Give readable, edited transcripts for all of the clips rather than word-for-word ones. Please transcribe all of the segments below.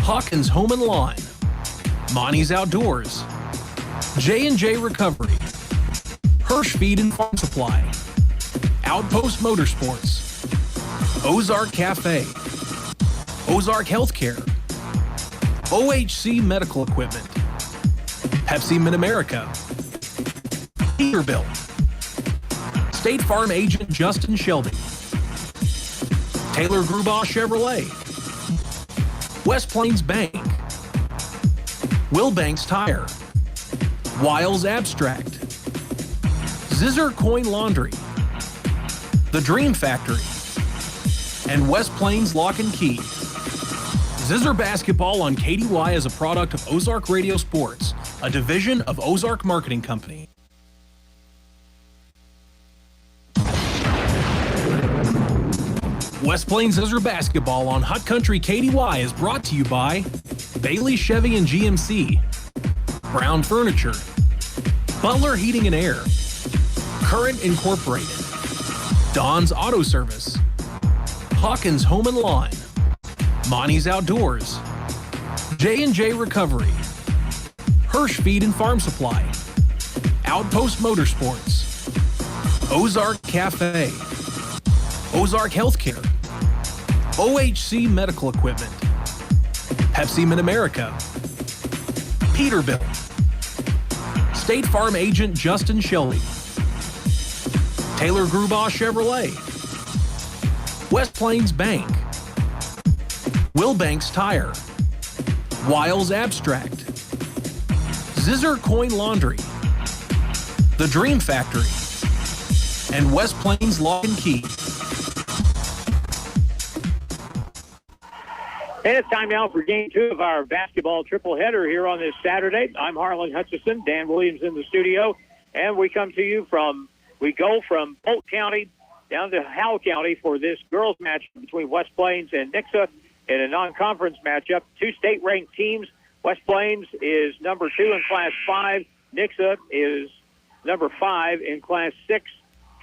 Hawkins Home and Lawn, Monty's Outdoors, J&J Recovery, Hirsch Feed and Farm Supply, Outpost Motorsports, Ozark Cafe, Ozark Healthcare, OHC Medical Equipment, Pepsi Mid-America, Peterbilt, State Farm Agent Justin Shelby, Taylor Grubaugh Chevrolet, West Plains Bank, Wilbanks Tire, Wiles Abstract, Zizzers Coin Laundry, The Dream Factory, and West Plains Lock and Key. Zizzer Basketball on KDY is a product of Ozark Radio Sports, a division of Ozark Marketing Company. West Plains Zizzer Basketball on Hot Country KDY is brought to you by Bailey Chevy and GMC, Brown Furniture, Butler Heating and Air, Current Incorporated, Don's Auto Service, Hawkins Home and Lawn, Monty's Outdoors, J&J Recovery, Hirsch Feed and Farm Supply, Outpost Motorsports, Ozark Cafe, Ozark Healthcare, OHC Medical Equipment, Pepsi Mid-America, Peterbilt, State Farm Agent Justin Shelby, Taylor Grubaugh Chevrolet, West Plains Bank, Wilbanks Tire, Wiles Abstract, Zizzers Coin Laundry, The Dream Factory, and West Plains Lock and Key. And it's time now for game 2 of our basketball triple header here on this Saturday. I'm Harlan Hutchison, Dan Williams in the studio, and we go from Polk County down to Howell County for this girls match between West Plains and Nixa in a non-conference matchup. Two state-ranked teams. West Plains is number 2 in Class 5. Nixa is number 5 in Class 6.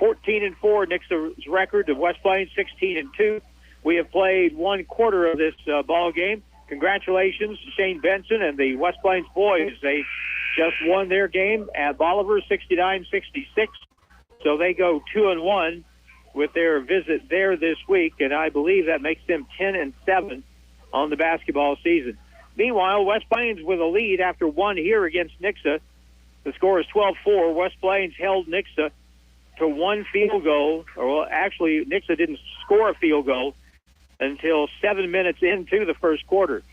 14-4 Nixa's record. Of West Plains 16-2. We have played one quarter of this ball game. Congratulations to Shane Benson and the West Plains boys. They just won their game at Bolivar 69-66. So they go 2-1 with their visit there this week, and I believe that makes them 10-7 on the basketball season. Meanwhile, West Plains with a lead after one here against Nixa. The score is 12-4. West Plains held Nixa to one field goal, or actually Nixa didn't score a field goal until 7 minutes into the first quarter.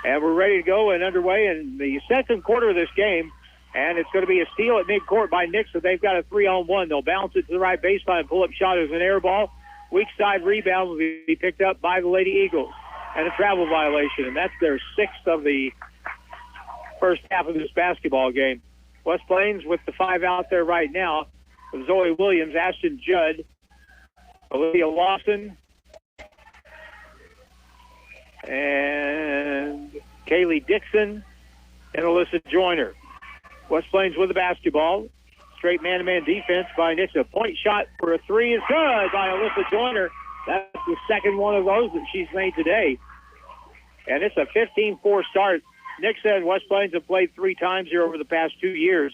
And we're ready to go and underway in the second quarter of this game. And it's going to be a steal at midcourt by Nixa. They've got a 3-on-1. They'll bounce it to the right baseline, pull-up shot as an air ball. Weak side rebound will be picked up by the Lady Eagles. And a travel violation. And that's their 6th of the first half of this basketball game. West Plains with the 5 out there right now. Zoe Williams, Ashton Judd, Olivia Lawson, and Kaylee Dixon, and Alyssa Joyner. West Plains with the basketball. Straight man-to-man defense by Nixa. Point shot for a 3 is good by Alyssa Joyner. That's the second one of those that she's made today. And it's a 15-4 start. Nixa and West Plains have played 3 times here over the past 2 years.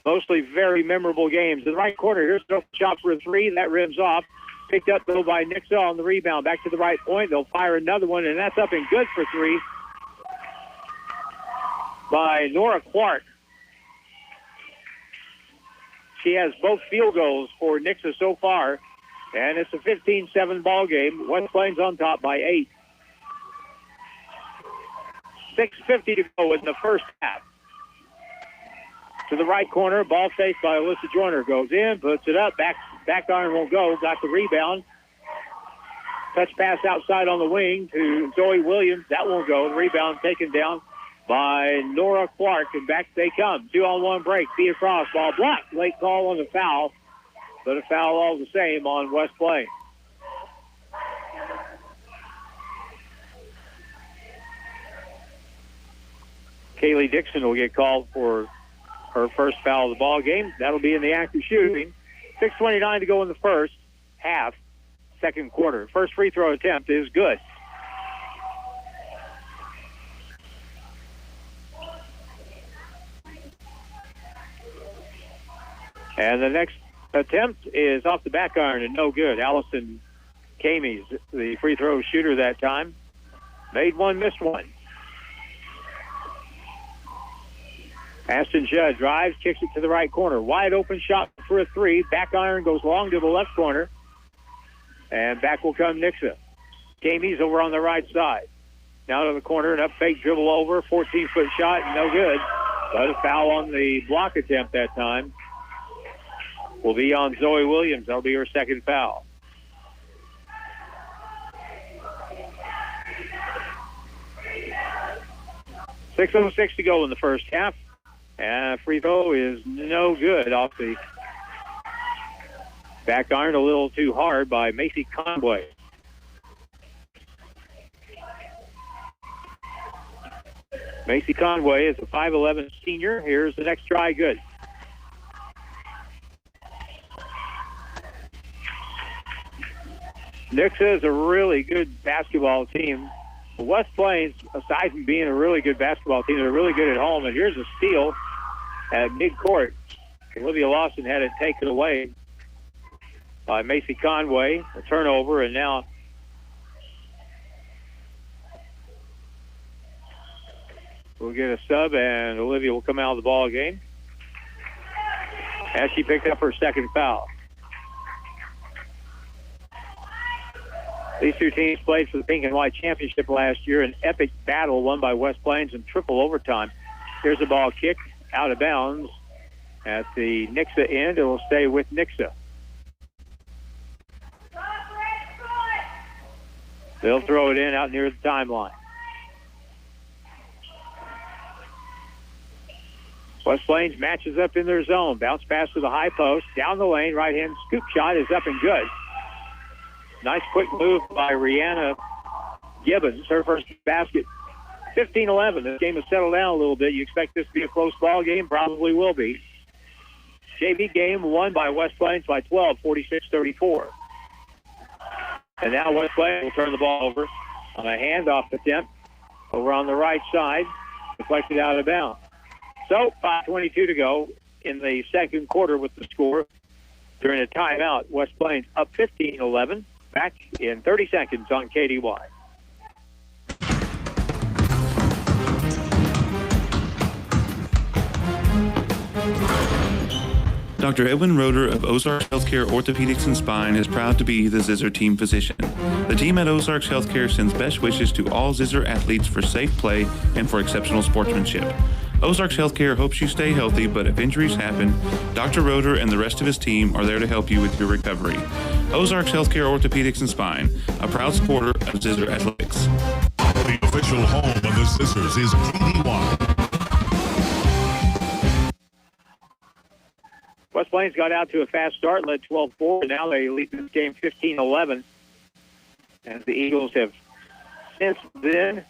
Mostly very memorable games. In the right corner, here's a shot for a 3. That rims off. Picked up, though, by Nixa on the rebound. Back to the right point. They'll fire another one, and that's up and good for three by Nora Clark. She has both field goals for Nixa so far, and it's a 15-7 ball game. West Plains on top by 8. 6:50 to go in the first half. To the right corner, ball faced by Alyssa Joyner. Goes in, puts it up, back iron won't go. Got the rebound. Touch pass outside on the wing to Zoe Williams. That won't go. The rebound taken down by Nora Clark, and back they come. 2-on-1 break. Feet across. Ball blocked. Late call on the foul, but a foul all the same on West Plains. Kaylee Dixon will get called for her first foul of the ball game. That'll be in the act of shooting. 6:29 to go in the first half, second quarter. First free throw attempt is good. And the next attempt is off the back iron and no good. Allison Kamies, the free throw shooter that time, made one, missed one. Ashton Judd drives, kicks it to the right corner. Wide open shot for a three. Back iron goes long to the left corner. And back will come Nixa. Kamies over on the right side. Now to the corner, an up fake dribble over. 14-foot shot, no good. But a foul on the block attempt that time will be on Zoe Williams. That'll be her second foul. .6:06 to go in the first half. And free throw is no good off the back iron, a little too hard by Macy Conway. Macy Conway is a 5'11 senior. Here's the next try, good. Nixa is a really good basketball team. West Plains, aside from being a really good basketball team, they're really good at home. And here's a steal at midcourt. Olivia Lawson had it taken away by Macy Conway. A turnover, and now we'll get a sub, and Olivia will come out of the ball game as she picked up her second foul. These two teams played for the Pink and White Championship last year, an epic battle won by West Plains in triple overtime. Here's the ball kicked out of bounds at the Nixa end. It will stay with Nixa. They'll throw it in out near the timeline. West Plains matches up in their zone. Bounce pass to the high post. Down the lane. Right-hand scoop shot is up and good. Nice quick move by Rihanna Gibbons. Her first basket. 15-11. This game has settled down a little bit. You expect this to be a close ball game? Probably will be. JV game won by West Plains by 12, 46-34. And now West Plains will turn the ball over on a handoff attempt over on the right side. Deflected out of bounds. So, 5:22 to go in the second quarter with the score. During a timeout, West Plains up 15-11. Back in 30 seconds on KDY. Dr. Edwin Roeder of Ozarks Healthcare Orthopedics and Spine is proud to be the Zizzer team physician. The team at Ozarks Healthcare sends best wishes to all Zizzer athletes for safe play and for exceptional sportsmanship. Ozarks Healthcare hopes you stay healthy, but if injuries happen, Dr. Roeder and the rest of his team are there to help you with your recovery. Ozarks Healthcare Orthopedics and Spine, a proud supporter of Zizzer Athletics. The official home of the Zizzers is KDY. West Plains got out to a fast start, led 12-4, and now they lead this game 15-11. As the Eagles have since then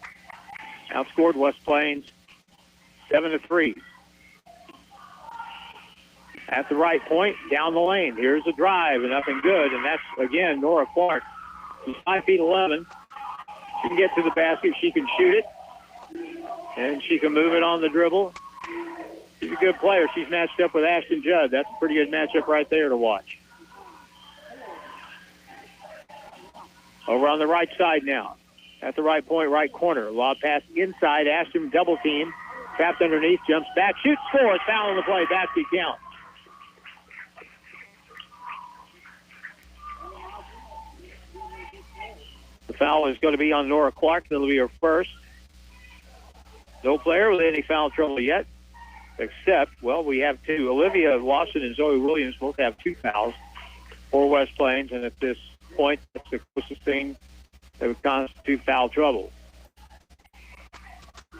outscored West Plains 7-3. At the right point, down the lane. Here's a drive, and up and good, and that's, again, Nora Clark. She's 5'11". She can get to the basket. She can shoot it, and she can move it on the dribble. She's a good player. She's matched up with Ashton Judd. That's a pretty good matchup right there to watch. Over on the right side now. At the right point, right corner. Lob pass inside. Ashton double team. Trapped underneath. Jumps back. Shoots, scores. Foul on the play. Basket count. The foul is going to be on Nora Clark. That'll be her first. No player with any foul trouble yet. Except, well, we have two. Olivia Lawson and Zoe Williams both have 2 fouls for West Plains. And at this point, that's the closest thing that would constitute foul trouble.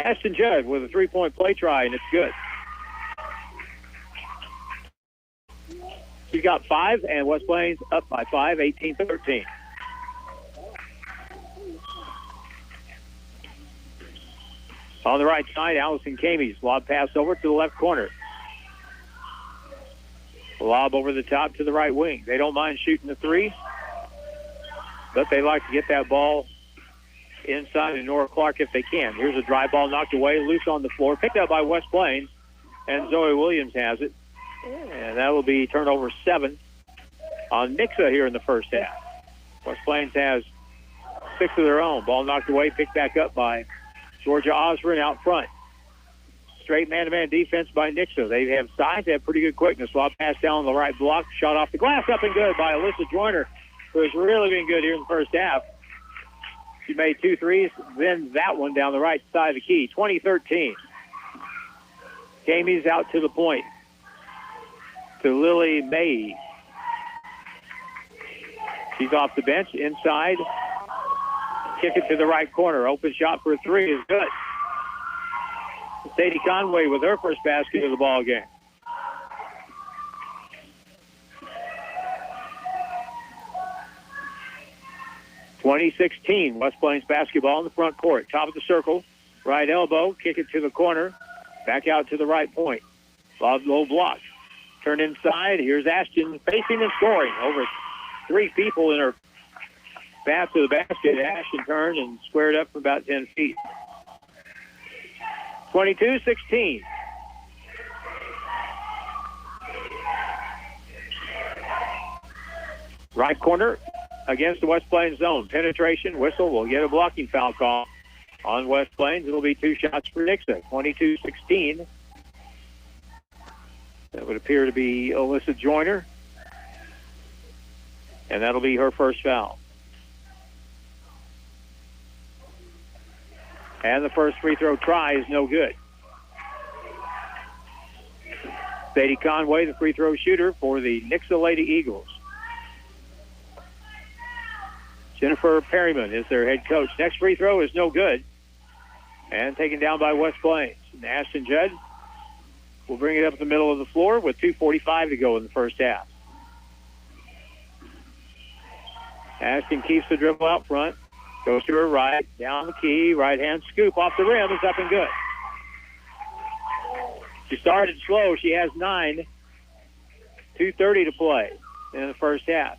Ashton Judd with a 3-point play try, and it's good. She's got 5, and West Plains up by 5, 18-13. On the right side, Allison Camies. Lob pass over to the left corner. Lob over the top to the right wing. They don't mind shooting the 3, but they like to get that ball inside and Nora Clark if they can. Here's a dry ball knocked away, loose on the floor, picked up by West Plains, and Zoe Williams has it. And that will be turnover 7 on Nixa here in the first half. West Plains has 6 of their own. Ball knocked away, picked back up by Georgia Osborne out front. Straight man-to-man defense by Nixa. They have size, they have pretty good quickness. Lob pass down the right block, shot off the glass, up and good by Alyssa Joyner, who has really been good here in the first half. She made 2 threes, then that one down the right side of the key. 20-13. Jamie's out to the point. To Lily May. She's off the bench, inside. Kick it to the right corner. Open shot for a 3 is good. Sadie Conway with her first basket of the ball game. (2016) West Plains basketball in the front court. Top of the circle. Right elbow. Kick it to the corner. Back out to the right point. Low block. Turn inside. Here's Ashton facing and scoring. Over 3 people in her path to the basket. Ashton turned and squared up for about 10 feet. 22-16. Right corner against the West Plains zone. Penetration, whistle. We'll get a blocking foul call on West Plains. It'll be 2 shots for Nixa. 22-16. That would appear to be Alyssa Joyner. And that'll be her first foul. And the first free throw try is no good. Sadie Conway, the free throw shooter for the Nixa Lady Eagles. Jennifer Perryman is their head coach. Next free throw is no good. And taken down by West Plains. And Ashton Judd will bring it up the middle of the floor with 2:45 to go in the first half. Ashton keeps the dribble out front. Goes to her right, down the key, right-hand scoop off the rim is up and good. She started slow. She has 9. 2:30 to play in the first half.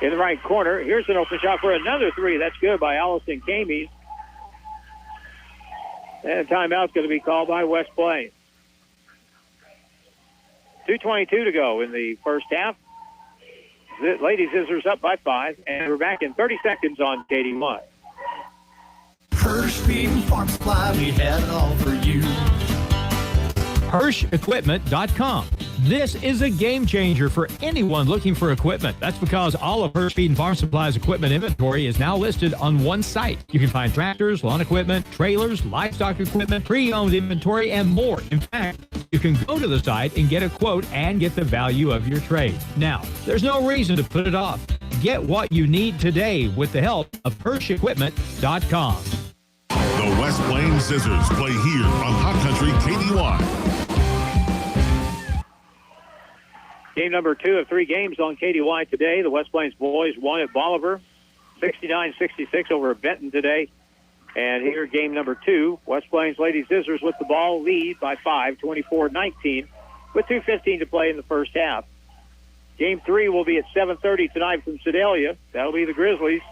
In the right corner, here's an open shot for another 3. That's good by Allison Camies. And a timeout's going to be called by West Plains. 2:22 to go in the first half. Lady Zizzers up by 5, and we're back in 30 seconds on KD1. Hirsch Feed and Farm Supply, we have it all for you. HirschEquipment.com. This is a game changer for anyone looking for equipment. That's because all of Hirsch Feed and Farm Supply's equipment inventory is now listed on one site. You can find tractors, lawn equipment, trailers, livestock equipment, pre-owned inventory, and more. In fact, you can go to the site and get a quote and get the value of your trade. Now, there's no reason to put it off. Get what you need today with the help of HirschEquipment.com. The West Plains Zizzers play here on Hot Country KDY. Game number 2 of 3 games on KDY today. The West Plains boys won at Bolivar, 69-66 over Benton today. And here, game number 2, West Plains Lady Zizzers with the ball, lead by 5, 24-19, with 2:15 to play in the first half. Game 3 will be at 7:30 tonight from Sedalia. That'll be the Grizzlies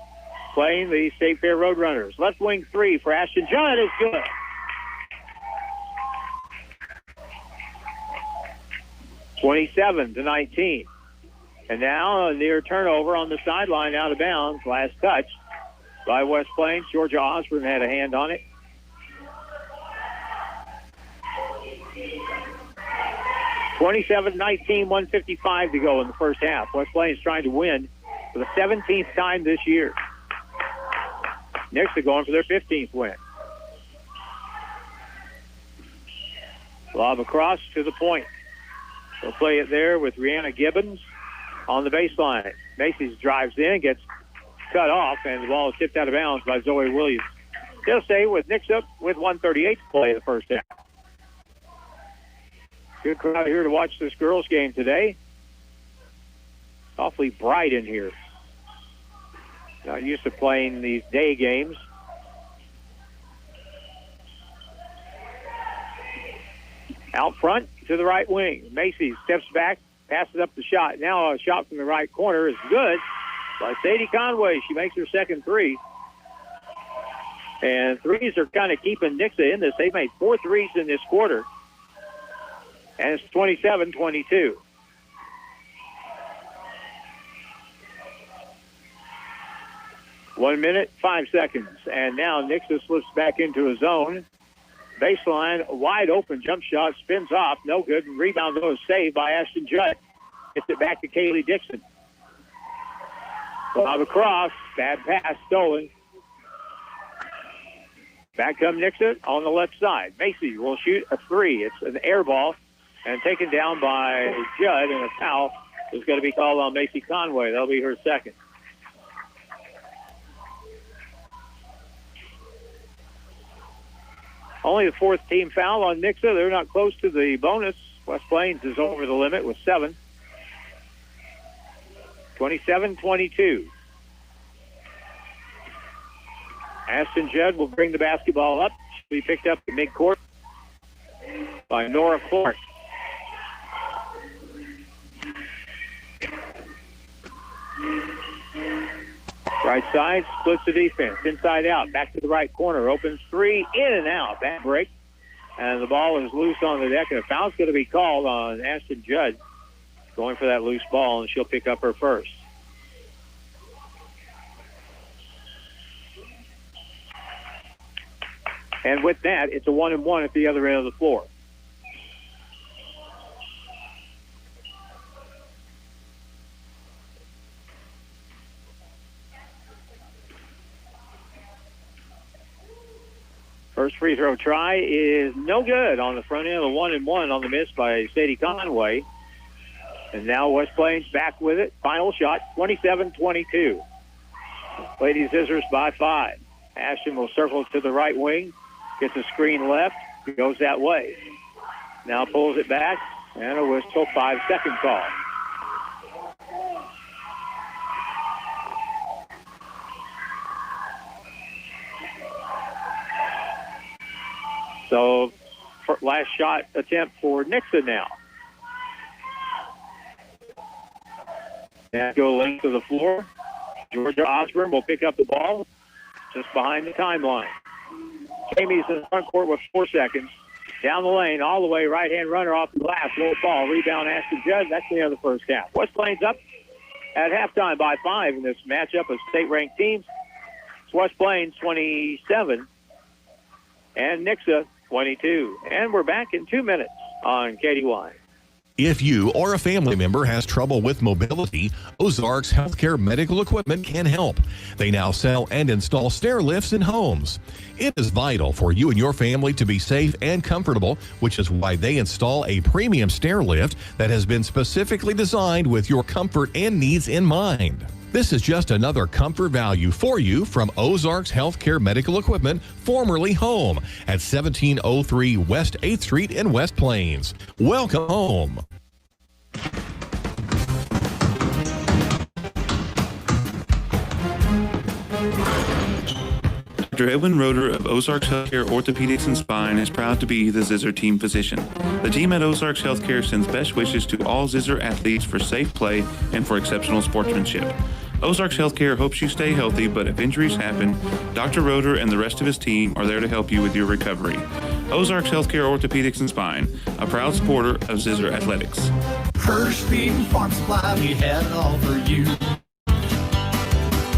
playing the State Fair Roadrunners. Left wing 3 for Ashton Judd is good. (27-19). And now a near turnover on the sideline, out of bounds. Last touch by West Plains. Georgia Osborne had a hand on it. (27-19), 1:55 to go in the first half. West Plains trying to win for the 17th time this year. Nixa going for their 15th win. Lob across to the point. They'll play it there with Rihanna Gibbons on the baseline. Macy's drives in, gets cut off, and the ball is tipped out of bounds by Zoe Williams. They'll stay with Nixa with 1:38 to play the first half. Good crowd here to watch this girls' game today. Awfully bright in here. Not used to playing these day games. Out front to the right wing. Macy steps back, passes up the shot. Now a shot from the right corner is good by Sadie Conway. She makes her second three. And threes are kind of keeping Nixa in this. They've made 4 threes in this quarter. And it's 27-22. One minute, 5 seconds. And now Nixa slips back into a zone. Baseline, wide open jump shot, spins off, no good. Rebound goes saved by Ashton Judd. Gets it back to Kaylee Dixon. Bob across, bad pass, stolen. Back come Nixa on the left side. Macy will shoot a three. It's an air ball and taken down by Judd, and a foul is going to be called on Macy Conway. That'll be her second. Only the 4th team foul on Nixa. They're not close to the bonus. West Plains is over the limit with 7. 27-22. Ashton Judd will bring the basketball up. She'll be picked up at midcourt by Nora Clark. Right side, splits the defense. Inside out, back to the right corner. Opens three, in and out. Bad break. And the ball is loose on the deck. And a foul's going to be called on Ashton Judd. Going for that loose ball, and she'll pick up her first. And with that, it's a 1-and-1 at the other end of the floor. First free throw try is no good on the front end of the 1-and-1 on the miss by Sadie Conway. And now West Plains back with it. Final shot, 27-22. Lady Zizzers by 5. Ashton will circle to the right wing. Gets a screen left. Goes that way. Now pulls it back. And a whistle, 5-second call. So, last shot attempt for Nixa now. Now go length of the floor. Georgia Osborne will pick up the ball just behind the timeline. Jamie's in the front court with 4 seconds. Down the lane, all the way, right-hand runner off the glass. Low ball, rebound, Ashton Judd. That's the end of the first half. West Plains up at halftime by 5 in this matchup of state-ranked teams. It's West Plains 27 and Nixa 22. And we're back in 2 minutes on KDY. If you or a family member has trouble with mobility, Ozarks Healthcare Medical Equipment can help. They now sell and install stair lifts in homes. It is vital for you and your family to be safe and comfortable, which is why they install a premium stair lift that has been specifically designed with your comfort and needs in mind. This is just another comfort value for you from Ozarks Healthcare Medical Equipment, formerly Home, at 1703 West 8th Street in West Plains. Welcome home. Dr. Edwin Roeder of Ozarks Healthcare Orthopedics and Spine is proud to be the Zizzer team physician. The team at Ozarks Healthcare sends best wishes to all Zizzer athletes for safe play and for exceptional sportsmanship. Ozarks Healthcare hopes you stay healthy, but if injuries happen, Dr. Roeder and the rest of his team are there to help you with your recovery. Ozarks Healthcare Orthopedics and Spine, a proud supporter of Zizzer Athletics. First Feed and Farm Supply, we had it all for you.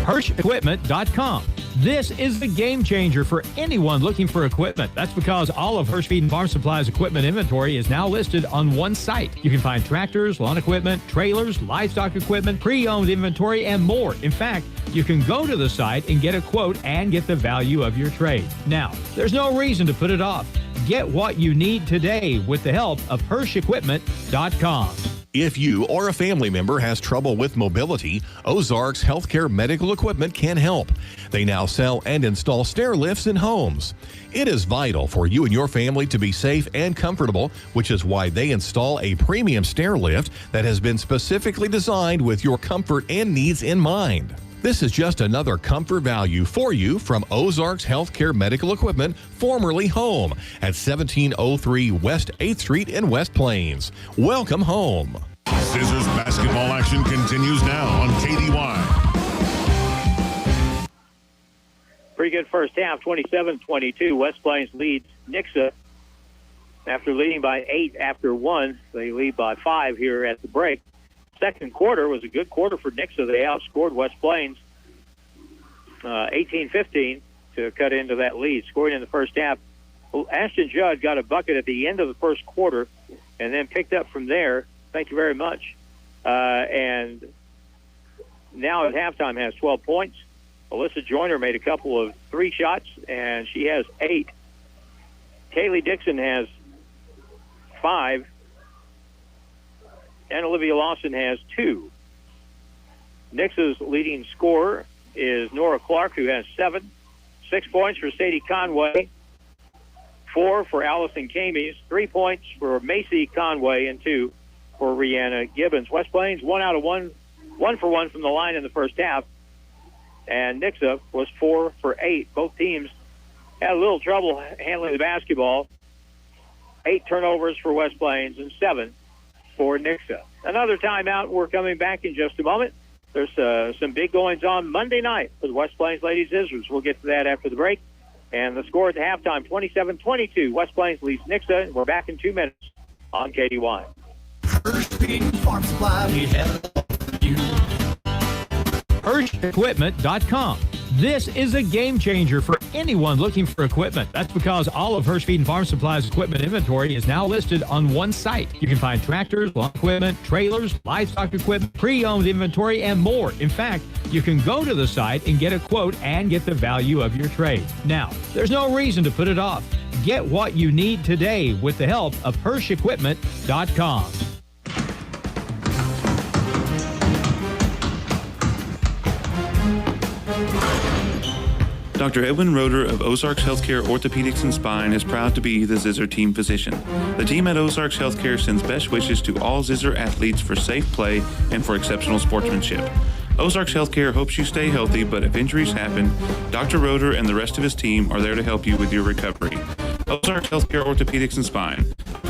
HirschEquipment.com. This is the game changer for anyone looking for equipment. That's because all of Hirsch Feed and Farm Supply's equipment inventory is now listed on one site. You can find tractors, lawn equipment, trailers, livestock equipment, pre-owned inventory, and more. In fact, you can go to the site and get a quote and get the value of your trade. Now, there's no reason to put it off. Get what you need today with the help of HirschEquipment.com. If you or a family member has trouble with mobility, Ozarks Healthcare Medical Equipment can help. They now sell and install stair lifts in homes. It is vital for you and your family to be safe and comfortable, which is why they install a premium stair lift that has been specifically designed with your comfort and needs in mind. This is just another comfort value for you from Ozarks Healthcare Medical Equipment, formerly Home, at 1703 West 8th Street in West Plains. Welcome home. Zizzers basketball action continues now on KDY. Pretty good first half, 27-22. West Plains leads Nixa. After leading by 8 after 1, they lead by 5 here at the break. Second quarter was a good quarter for Nixa. They outscored West Plains 18-15 to cut into that lead. Scoring in the first half, Ashton Judd got a bucket at the end of the first quarter and then picked up from there. Thank you very much. And now at halftime has 12 points. Alyssa Joyner made a couple of 3 shots, and she has 8. Kaylee Dixon has 5. And Olivia Lawson has 2. Nixa's leading scorer is Nora Clark, who has 7. 6 points for Sadie Conway, 4 for Allison Camies, 3 points for Macy Conway, and 2 for Rihanna Gibbons. West Plains 1 out of 1 for 1 from the line in the first half, and Nixa was 4 for 8. Both teams had a little trouble handling the basketball. 8 turnovers for West Plains and 7 for Nixa. Another timeout. We're coming back in just a moment. There's some big goings on Monday night for the West Plains Lady Zizzers. We'll get to that after the break. And the score at the halftime, 27-22. West Plains leads Nixa. We're back in 2 minutes on KDY. First Feed and Farm Supply, we had it all for you. HirschEquipment.com. This is a game changer for anyone looking for equipment. That's because all of Hirsch Feed and Farm Supply's equipment inventory is now listed on one site. You can find tractors, lawn equipment, trailers, livestock equipment, pre-owned inventory, and more. In fact, you can go to the site and get a quote and get the value of your trade. Now, there's no reason to put it off. Get what you need today with the help of HirschEquipment.com. Dr. Edwin Roeder of Ozarks Healthcare Orthopedics and Spine is proud to be the Zizzer team physician. The team at Ozarks Healthcare sends best wishes to all Zizzer athletes for safe play and for exceptional sportsmanship. Ozarks Healthcare hopes you stay healthy, but if injuries happen, Dr. Roeder and the rest of his team are there to help you with your recovery. Ozarks Healthcare Orthopedics and Spine,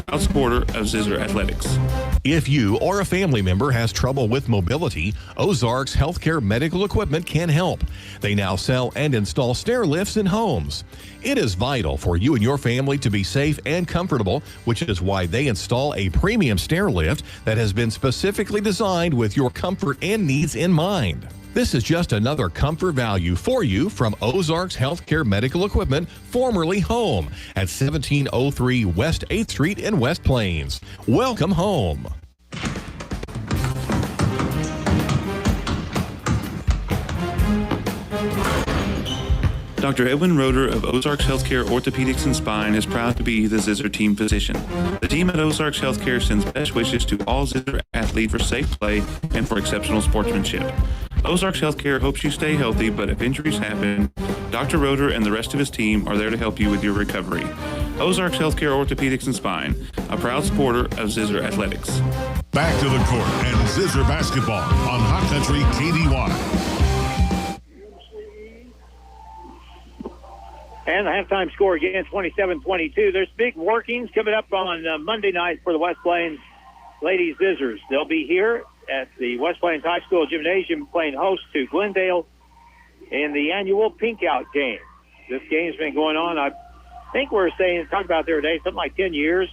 proud supporter of Zizzer Athletics. If you or a family member has trouble with mobility, Ozarks Healthcare Medical Equipment can help. They now sell and install stair lifts in homes. It is vital for you and your family to be safe and comfortable, which is why they install a premium stair lift that has been specifically designed with your comfort and needs in mind. This is just another comfort value for you from Ozarks Healthcare Medical Equipment, formerly Home, at 1703 West 8th Street in West Plains. Welcome home. Dr. Edwin Roeder of Ozarks Healthcare Orthopedics and Spine is proud to be the Zizzer team physician. The team at Ozarks Healthcare sends best wishes to all Zizzer athletes for safe play and for exceptional sportsmanship. Ozarks Healthcare hopes you stay healthy, but if injuries happen, Dr. Roeder and the rest of his team are there to help you with your recovery. Ozarks Healthcare Orthopedics and Spine, a proud supporter of Zizzer Athletics. Back to the court and Zizzer basketball on Hot Country KDY. And the halftime score again, 27-22. There's big workings coming up on Monday night for the West Plains Ladies Zizzers. They'll be here at the West Plains High School Gymnasium playing host to Glendale in the annual Pink Out game. This game's been going on, I think talked about the other day, something like 10 years.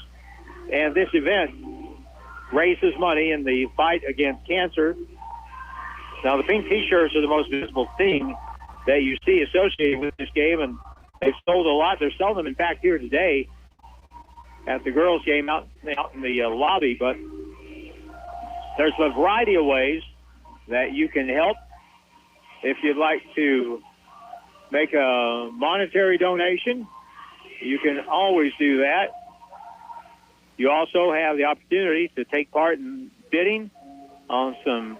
And this event raises money in the fight against cancer. Now, the pink T-shirts are the most visible thing that you see associated with this game, and they've sold a lot. They're selling them, in fact, here today at the girls' game out in the lobby. But there's a variety of ways that you can help. If you'd like to make a monetary donation, you can always do that. You also have the opportunity to take part in bidding on some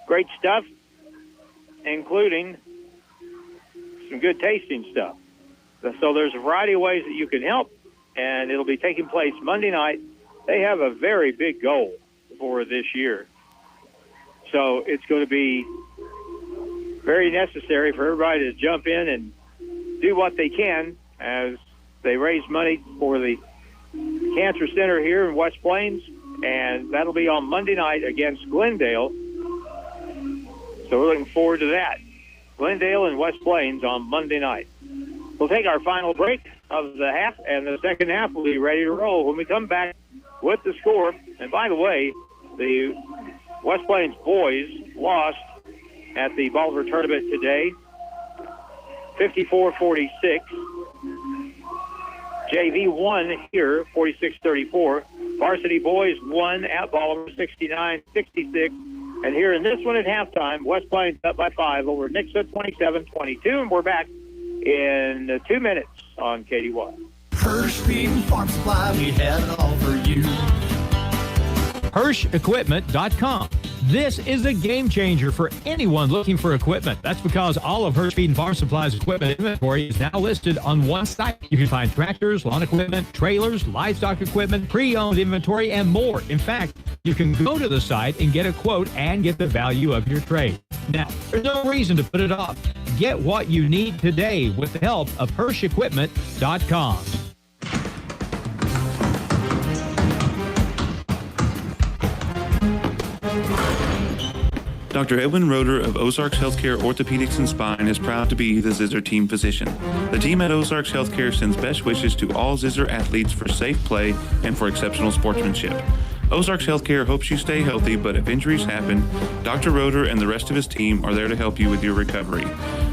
great stuff, including some good tasting stuff. So there's a variety of ways that you can help, and it'll be taking place Monday night. They have a very big goal for this year. So it's going to be very necessary for everybody to jump in and do what they can as they raise money for the Cancer Center here in West Plains, and that'll be on Monday night against Glendale. So we're looking forward to that. Glendale and West Plains on Monday night. We'll take our final break of the half, and the second half will be ready to roll when we come back with the score. And by the way, the West Plains boys lost at the Bolivar tournament today, 54-46. JV won here, 46-34. Varsity boys won at Bolivar, 69-66. And here in this one at halftime, West Plains up by 5 over Nixa, 27-22. And we're back in 2 minutes on KDY. First Feed and Farm Supply, we have it all for you. HirschEquipment.com. This is a game changer for anyone looking for equipment. That's because all of Hirsch Feed and Farm Supply's equipment inventory is now listed on one site. You can find tractors, lawn equipment, trailers, livestock equipment, pre-owned inventory, and more. In fact, you can go to the site and get a quote and get the value of your trade. Now, there's no reason to put it off. Get what you need today with the help of HirschEquipment.com. Dr. Edwin Roeder of Ozarks Healthcare Orthopedics and Spine is proud to be the Zizzer team physician. The team at Ozarks Healthcare sends best wishes to all Zizzer athletes for safe play and for exceptional sportsmanship. Ozarks Healthcare hopes you stay healthy, but if injuries happen, Dr. Roeder and the rest of his team are there to help you with your recovery.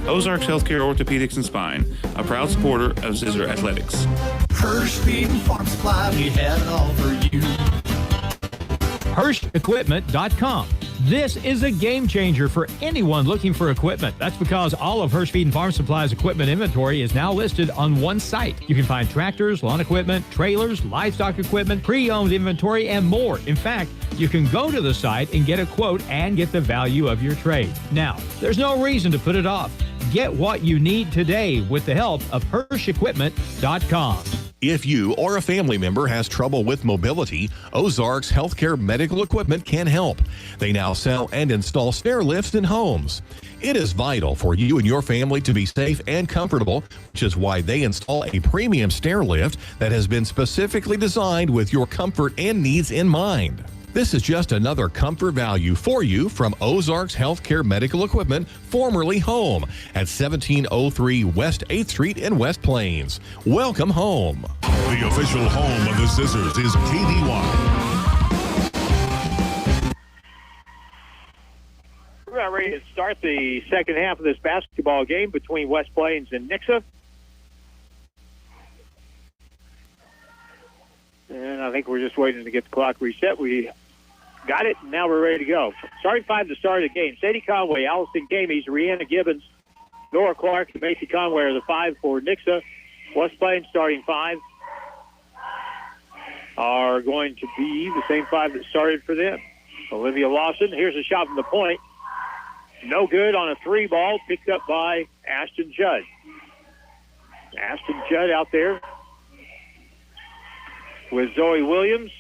Ozarks Healthcare Orthopedics and Spine, a proud supporter of Zizzer Athletics. First Feed and Farm Supply, we have it all for you. HirschEquipment.com. This is a game changer for anyone looking for equipment. That's because all of Hirsch Feed and Farm Supply's equipment inventory is now listed on one site. You can find tractors, lawn equipment, trailers, livestock equipment, pre-owned inventory, and more. In fact, you can go to the site and get a quote and get the value of your trade. Now, there's no reason to put it off. Get what you need today with the help of HirschEquipment.com. If you or a family member has trouble with mobility, Ozarks Healthcare Medical Equipment can help. They now sell and install stair lifts in homes. It is vital for you and your family to be safe and comfortable, which is why they install a premium stair lift that has been specifically designed with your comfort and needs in mind. This is just another comfort value for you from Ozarks Healthcare Medical Equipment, formerly Home, at 1703 West 8th Street in West Plains. Welcome home. The official home of the Zizzers is KDY. We're about ready to start the second half of this basketball game between West Plains and Nixa. And I think we're just waiting to get the clock reset. We got it, and now we're ready to go. Starting five to start of the game. Sadie Conway, Allison Gamies, Rihanna Gibbons, Nora Clark, and Macy Conway are the five for Nixa. West Plains starting five are going to be the same five that started for them. Olivia Lawson, here's a shot from the point. No good on a three ball, picked up by Ashton Judd. Ashton Judd out there with Zoe Williams.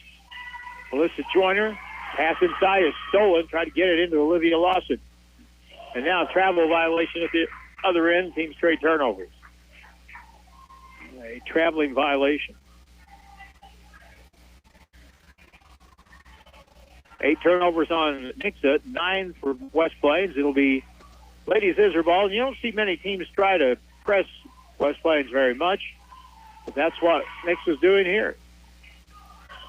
Melissa Joyner, pass inside is stolen, tried to get it into Olivia Lawson. And now a travel violation at the other end, team straight turnovers. A traveling violation. 8 turnovers on Nixa, 9 for West Plains. It'll be Ladies Zizzer ball. You don't see many teams try to press West Plains very much, but that's what Nixa's doing here.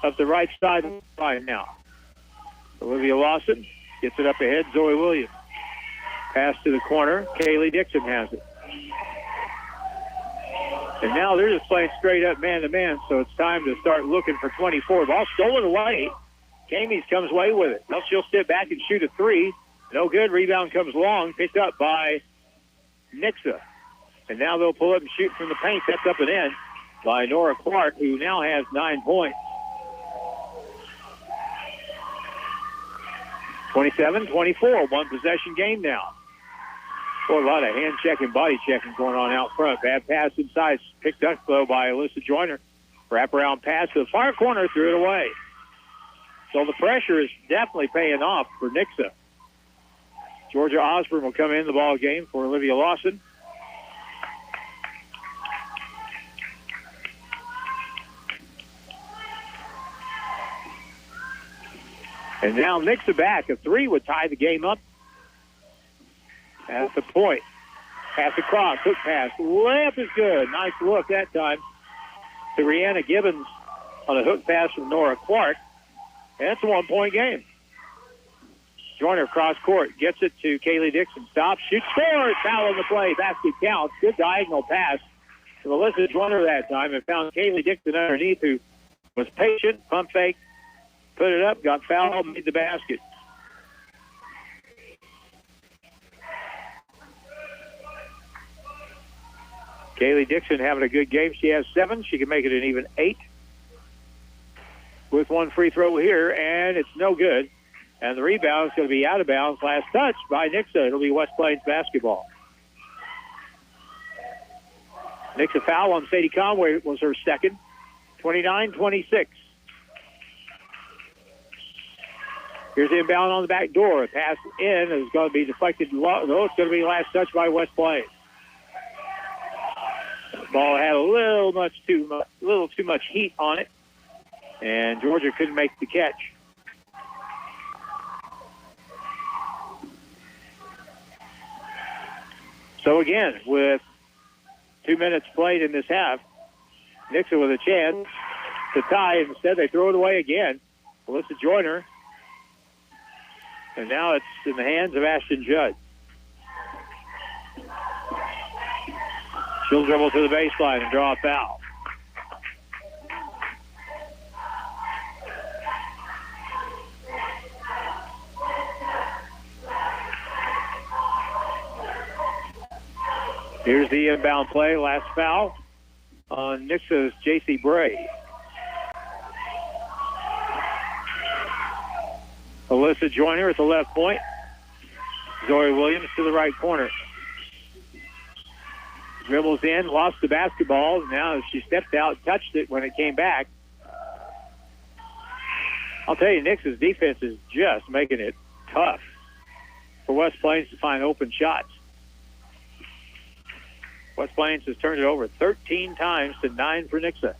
Up the right side line now. Olivia Lawson gets it up ahead. Zoe Williams. Pass to the corner. Kaylee Dixon has it. And now they're just playing straight up man-to-man, so it's time to start looking for 24. Ball stolen away. Camies comes away with it. Well, she'll sit back and shoot a three. No good. Rebound comes long. Picked up by Nixa. And now they'll pull up and shoot from the paint. That's up and in by Nora Clark, who now has 9 points. 27-24, one possession game now. Boy, a lot of hand checking, body checking going on out front. Bad pass inside, picked up though by Alyssa Joyner. Wraparound pass to the far corner, threw it away. So the pressure is definitely paying off for Nixa. Georgia Osborne will come in the ball game for Olivia Lawson. And now Nixa back. A three would tie the game up. At the point. Pass across. Hook pass. Layup is good. Nice look that time to Rihanna Gibbons on a hook pass from Nora Clark. And it's a 1-point game. Joyner cross court. Gets it to Kaylee Dixon. Stops. Shoots. Scores. Foul on the play. Basket counts. Good diagonal pass to Melissa Joyner that time and found Kaylee Dixon underneath, who was patient. Pump fake. Put it up. Got fouled. Made the basket. Kaylee Dixon having a good game. She has 7. She can make it an even 8 with one free throw here, and it's no good. And the rebound is going to be out of bounds. Last touch by Nixa. It'll be West Plains basketball. Nixa foul on Sadie Conway was her second. 29-26. Here's the inbound on the back door. A pass in is going to be deflected. No, it's going to be last touch by West Plains. Ball had a little too much heat on it, and Georgia couldn't make the catch. So again, with 2 minutes played in this half, Nixa with a chance to tie. Instead, they throw it away again. Alyssa Joyner, and now it's in the hands of Ashton Judd. She'll dribble to the baseline and draw a foul. Here's the inbound play. Last foul on Nixa's J.C. Bray. Alyssa Joyner at the left point. Zoe Williams to the right corner. Dribbles in, lost the basketball. Now she stepped out, touched it when it came back. I'll tell you, Nix's defense is just making it tough for West Plains to find open shots. West Plains has turned it over 13 times to 9 for Nixa.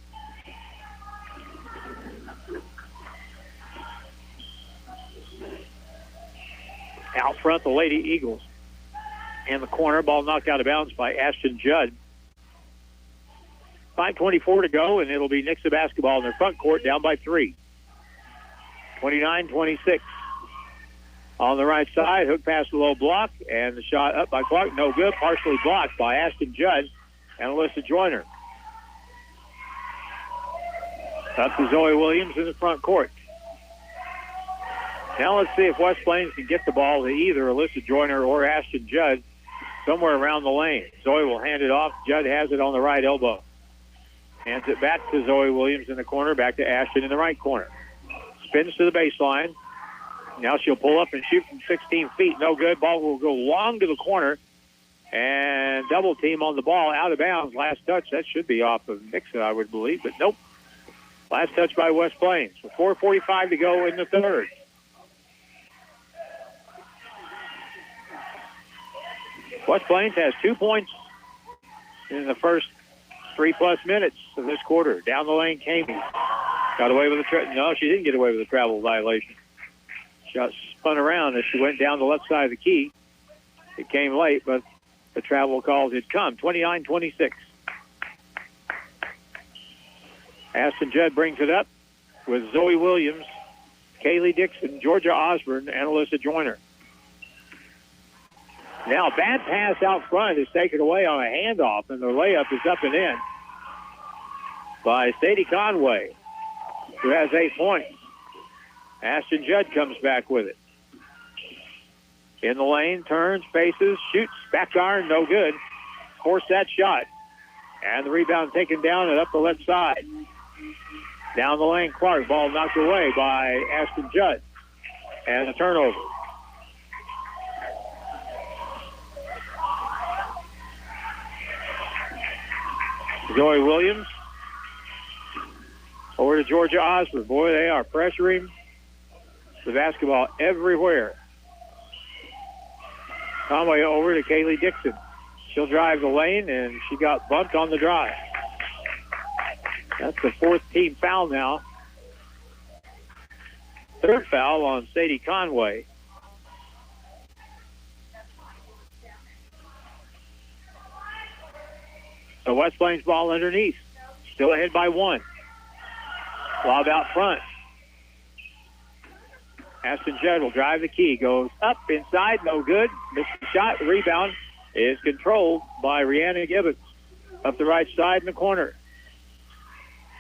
Out front, the Lady Eagles. In the corner, ball knocked out of bounds by Ashton Judd. 5:24 to go, and it'll be Nixa basketball in their front court, down by 3. 29-26. On the right side, hook pass to low block, and the shot up by Clark, no good, partially blocked by Ashton Judd and Alyssa Joyner. Up to Zoe Williams in the front court. Now let's see if West Plains can get the ball to either Alyssa Joyner or Ashton Judd somewhere around the lane. Zoe will hand it off. Judd has it on the right elbow. Hands it back to Zoe Williams in the corner, back to Ashton in the right corner. Spins to the baseline. Now she'll pull up and shoot from 16 feet. No good. Ball will go long to the corner. And double team on the ball, out of bounds. Last touch, that should be off of Nixa, I would believe, but nope. Last touch by West Plains. With 4:45 to go in the third. West Plains has 2 points in the first 3+ minutes of this quarter. Down the lane, Kamey got away with no, she didn't get away with a travel violation. Shot spun around as she went down the left side of the key. It came late, but the travel calls had come. 29-26. Ashton Judd brings it up with Zoe Williams, Kaylee Dixon, Georgia Osborne, and Alyssa Joyner. Now, bad pass out front is taken away on a handoff, and the layup is up and in by Sadie Conway, who has 8 points. Ashton Judd comes back with it. In the lane, turns, faces, shoots, back iron, no good. Forced that shot. And the rebound taken down and up the left side. Down the lane, Clark. Ball knocked away by Ashton Judd. And a turnover. Joey Williams. Over to Georgia Osborne. Boy, they are pressuring the basketball everywhere. Conway over to Kaylee Dixon. She'll drive the lane, and she got bumped on the drive. That's the 4th team foul now. 3rd foul on Sadie Conway. So West Plains ball underneath. Still ahead by 1. Lob out front. Ashton Judd will drive the key. Goes up inside, no good. Missed the shot. Rebound is controlled by Rihanna Gibbons. Up the right side in the corner.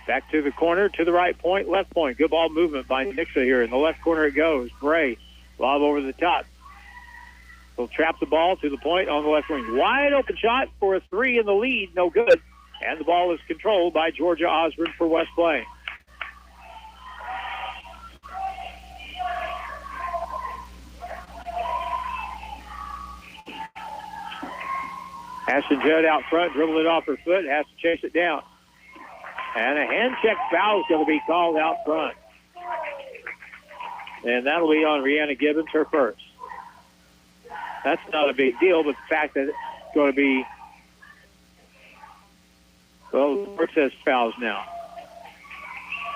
Back to the corner, to the right point, left point. Good ball movement by Nixa here. In the left corner it goes. Bray, lob over the top. Will trap the ball to the point on the left wing. Wide open shot for a 3 in the lead. No good. And the ball is controlled by Georgia Osborne for West Plains. Ashton Judd out front, dribbled it off her foot, has to chase it down. And a hand check foul is going to be called out front. And that'll be on Rihanna Gibbons, her first. That's not a big deal, but the fact that it's going to be, well, it says fouls now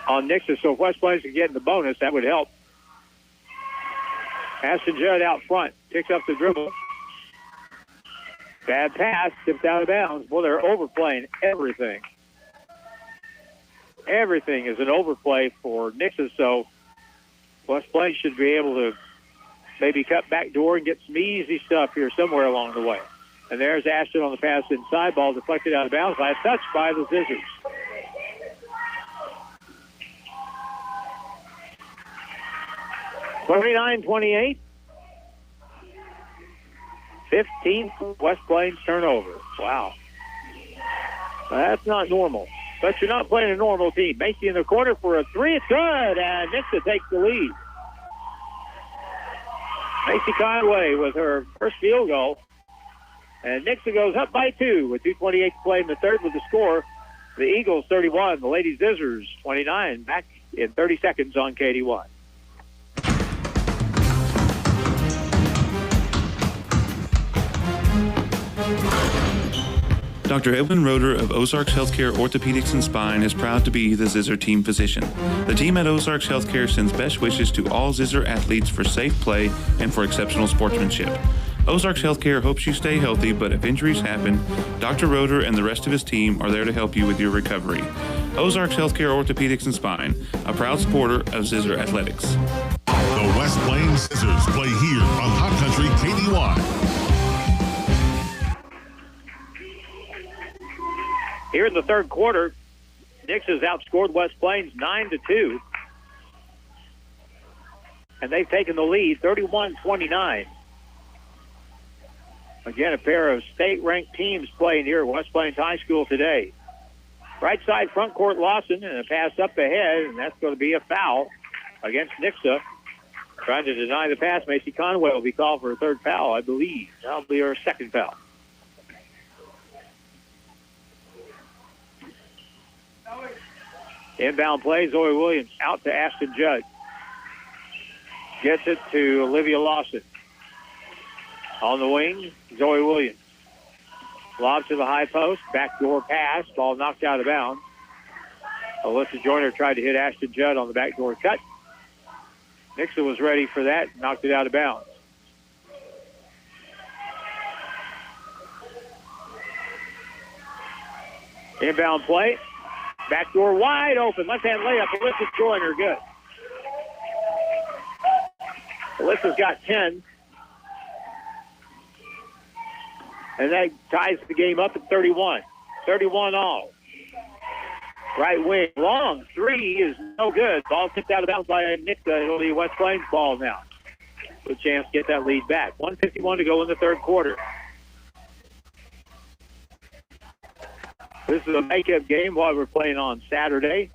on Nixa. So if West Plains can get in the bonus, that would help. Ashton Judd out front, picks up the dribble. Bad pass, tipped out of bounds. Well, they're overplaying everything. Everything is an overplay for Nixa, so West Plains should be able to maybe cut back door and get some easy stuff here somewhere along the way. And there's Ashton on the pass inside. Ball deflected out of bounds by a touch by the Zizzers. (29-28). 15th West Plains turnover. Wow. That's not normal. But you're not playing a normal team. Macy in the corner for a 3. It's good. And Nixa takes the lead. Macy Conway with her first field goal. And Nixa goes up by 2 with 2:28 to play in the third with the score. The Eagles 31, the Lady Zizzers 29. Back in 30 seconds on KD1. Dr. Edwin Roeder of Ozarks Healthcare Orthopedics and Spine is proud to be the Zizzer team physician. The team at Ozarks Healthcare sends best wishes to all Zizzer athletes for safe play and for exceptional sportsmanship. Ozarks Healthcare hopes you stay healthy, but if injuries happen, Dr. Roeder and the rest of his team are there to help you with your recovery. Ozarks Healthcare Orthopedics and Spine, a proud supporter of Zizzer Athletics. The West Plains Zizzers play here on Hot Country KD1. Here in the third quarter, Nixa's outscored West Plains 9-2. And they've taken the lead 31-29. Again, a pair of state-ranked teams playing here at West Plains High School today. Right side front court Lawson, and a pass up ahead, and that's going to be a foul against Nixa. Trying to deny the pass, Macy Conway will be called for a third foul, I believe. That'll be her second foul. Inbound play, Zoe Williams out to Ashton Judd. Gets it to Olivia Lawson. On the wing, Zoe Williams. Lob to the high post, backdoor pass, ball knocked out of bounds. Alyssa Joyner tried to hit Ashton Judd on the backdoor cut. Nixa was ready for that, knocked it out of bounds. Inbound play. Backdoor wide open. Left-hand layup. Alyssa Joyner good. Melissa's got 10. And that ties the game up at 31. 31 all. Right wing, long three is no good. Ball tipped out of bounds by Nixa. It'll be West Plains ball now. Good chance to get that lead back. 1:51 to go in the third quarter. This is a makeup game while we're playing on Saturday.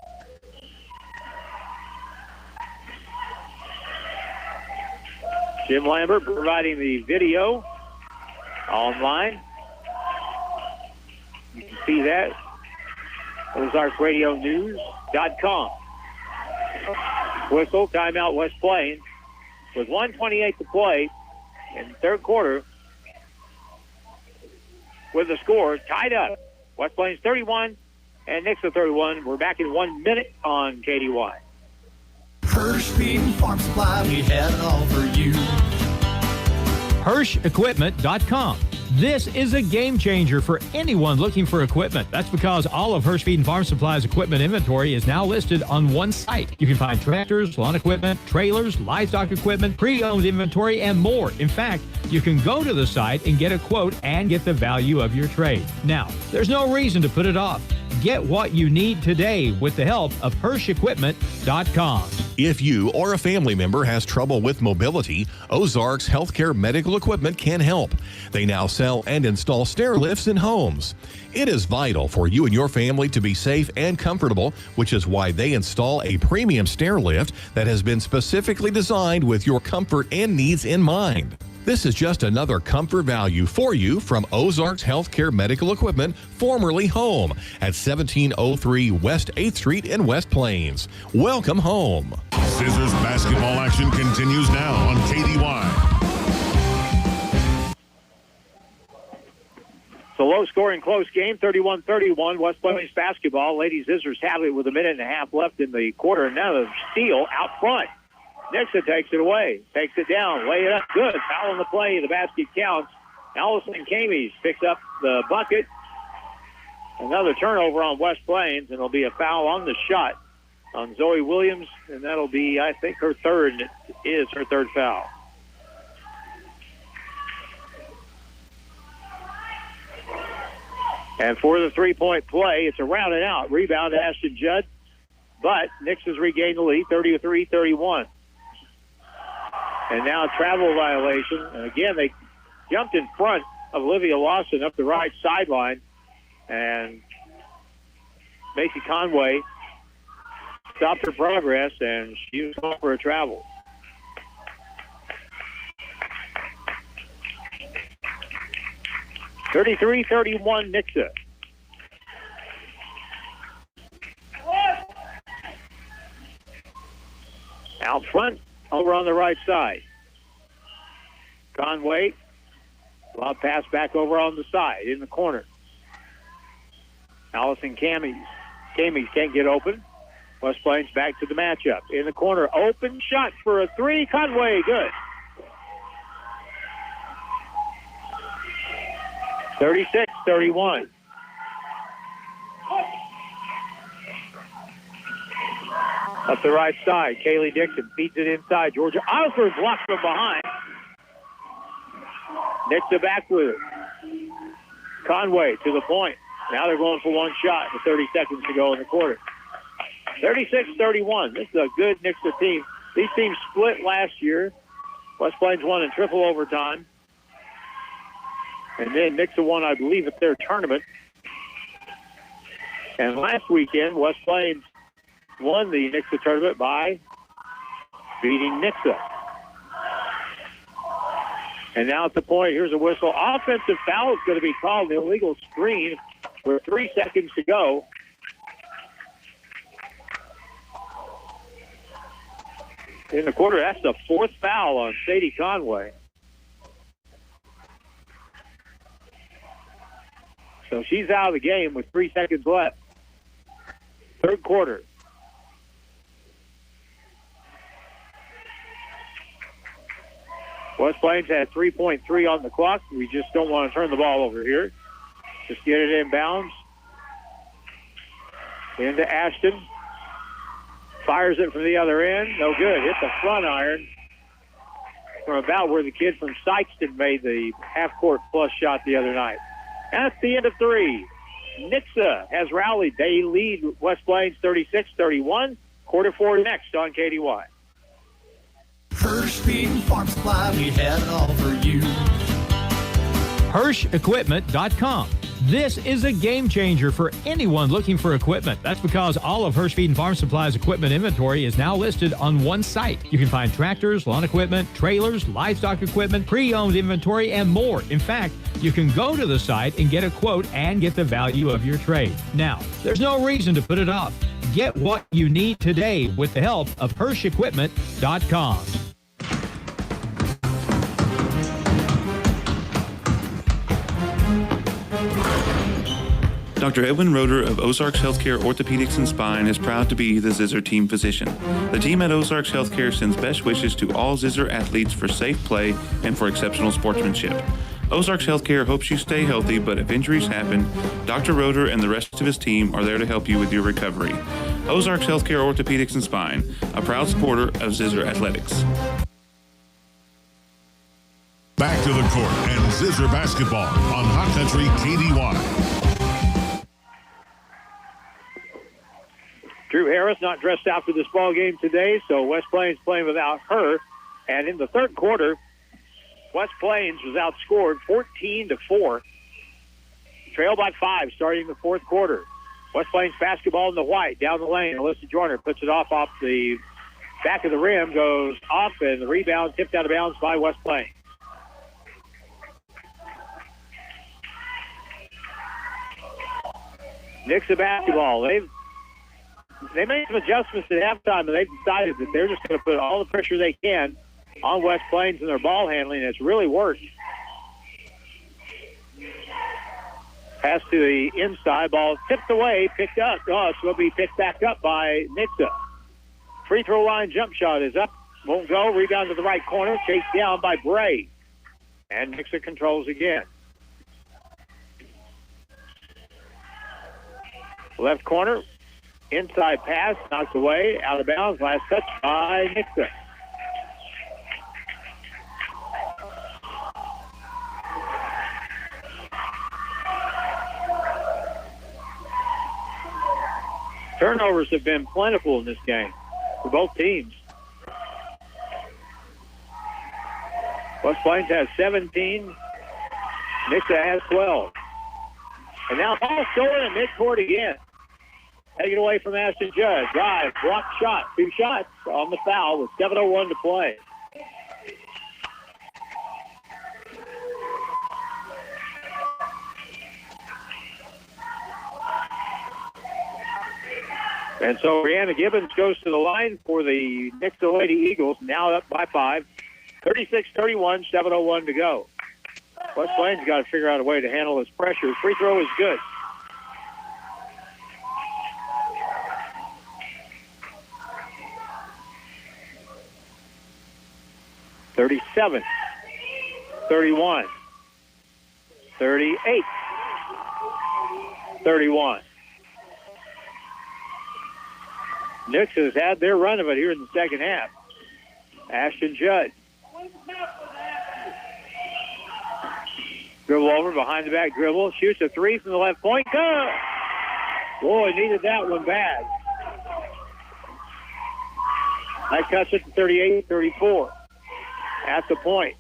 Jim Lambert providing the video online. You can see that. OzarksRadioNews.com. Whistle, timeout, West Plains. With 1:28 to play in the third quarter, with the score tied up. West Plains 31 and Nixa 31. We're back in 1 minute on KDY. Hirsch Feed and Farm Supply, we had it all for you. HirschEquipment.com. This is a game changer for anyone looking for equipment. That's because all of Hirsch Feed and Farm Supply's equipment inventory is now listed on one site. You can find tractors, lawn equipment, trailers, livestock equipment, pre-owned inventory, and more. In fact, you can go to the site and get a quote and get the value of your trade. Now, there's no reason to put it off. Get what you need today with the help of HirschEquipment.com. If you or a family member has trouble with mobility, Ozarks Healthcare Medical Equipment can help. They now sell and install stair lifts in homes. It is vital for you and your family to be safe and comfortable, which is why they install a premium stair lift that has been specifically designed with your comfort and needs in mind. This is just another comfort value for you from Ozarks Healthcare Medical Equipment, formerly Home, at 1703 West 8th Street in West Plains. Welcome home. Zizzers basketball action continues now on KDY. It's a low-scoring, close game, 31-31, West Plains basketball. Lady Zizzers have it with a minute and a half left in the quarter. Now the steal out front. Nixa takes it away, takes it down, lay it up, good. Foul on the play, the basket counts. Allison Camies picks up the bucket. Another turnover on West Plains, and it'll be a foul on the shot on Zoe Williams, and that'll be, I think, her third foul. And for the three-point play, it's a round and out. Rebound to Ashton Judd, but Nixa's regained the lead, 33-31. And now a travel violation. And again, they jumped in front of Olivia Lawson up the right sideline. And Macy Conway stopped her progress, and she was going for a travel. (33-31) Nixa. Out front, over on the right side. Conway, lob pass back over on the side, in the corner. Allison Camies can't get open. West Plains back to the matchup. In the corner, open shot for a three. Conway, good. 36-31. Up the right side, Kaylee Dixon feeds it inside. Georgia Osler blocks from behind. Nixa back with it. Conway to the point. Now they're going for one shot with 30 seconds to go in the quarter. 36-31. This is a good Nixa team. These teams split last year. West Plains won in triple overtime. And then Nixa won, I believe, at their tournament. And last weekend, West Plains won the Nixa tournament by beating Nixa. And now at the point, here's a whistle. Offensive foul is going to be called, an illegal screen with 3 seconds to go. In the quarter, that's the fourth foul on Sadie Conway. So she's out of the game with 3 seconds left. Third quarter. West Plains had 3.3 on the clock. We just don't want to turn the ball over here. Just get it in bounds. Into Ashton. Fires it from the other end. No good. Hit the front iron. from about where the kid from Sykeston made the half-court plus shot the other night. And that's the end of 3. Nixa has rallied. They lead West Plains 36-31. Quarter 4 next on KDY. First Feed and Farm Supply, we have it all for you. HirschEquipment.com. This is a game changer for anyone looking for equipment. That's because all of Hirsch Feed and Farm Supply's equipment inventory is now listed on one site. You can find tractors, lawn equipment, trailers, livestock equipment, pre-owned inventory, and more. In fact, you can go to the site and get a quote and get the value of your trade. Now, there's no reason to put it off. Get what you need today with the help of HirschEquipment.com. Dr. Edwin Roeder of Ozarks Healthcare Orthopedics and Spine is proud to be the Zizzer team physician. The team at Ozarks Healthcare sends best wishes to all Zizzer athletes for safe play and for exceptional sportsmanship. Ozarks Healthcare hopes you stay healthy, but if injuries happen, Dr. Roeder and the rest of his team are there to help you with your recovery. Ozarks Healthcare Orthopedics and Spine, a proud supporter of Zizzer Athletics. Back to the court and Zizzer basketball on Hot Country KDY. Drew Harris not dressed out for this ball game today, so West Plains playing without her. And in the third quarter, West Plains was outscored 14-4. Trailed by 5 starting the fourth quarter. West Plains basketball in the white, down the lane. Alyssa Joyner puts it off the back of the rim, goes off, and the rebound tipped out of bounds by West Plains. Nixa basketball. They made some adjustments at halftime, and they've decided that they're just going to put all the pressure they can on West Plains and their ball handling. It's really worked. Pass to the inside. Ball tipped away, picked up. Oh, it's going to be picked back up by Nixa. Free throw line jump shot is up. Won't go. Rebound to the right corner. Chased down by Bray. And Nixa controls again. Left corner. Inside pass, knocked away, out of bounds. Last touch by Nixa. Turnovers have been plentiful in this game for both teams. West Plains has 17. Nixa has 12. And now ball stolen at midcourt again. Taken away from Ashton Judd. Drive, block shot. 2 shots on the foul with 7:01 to play. And so Brianna Gibbons goes to the line for the Nixa Lady Eagles, now up by 5. 36-31, 7:01 to go. West Plains got to figure out a way to handle this pressure. Free throw is good. (37, 31, 38, 31. Nixa has had their run of it here in the second half. Ashton Judd. Dribble over, behind the back dribble. Shoots a 3 from the left point. Go! Boy, needed that one bad. That cuts it to 38-34. At the point.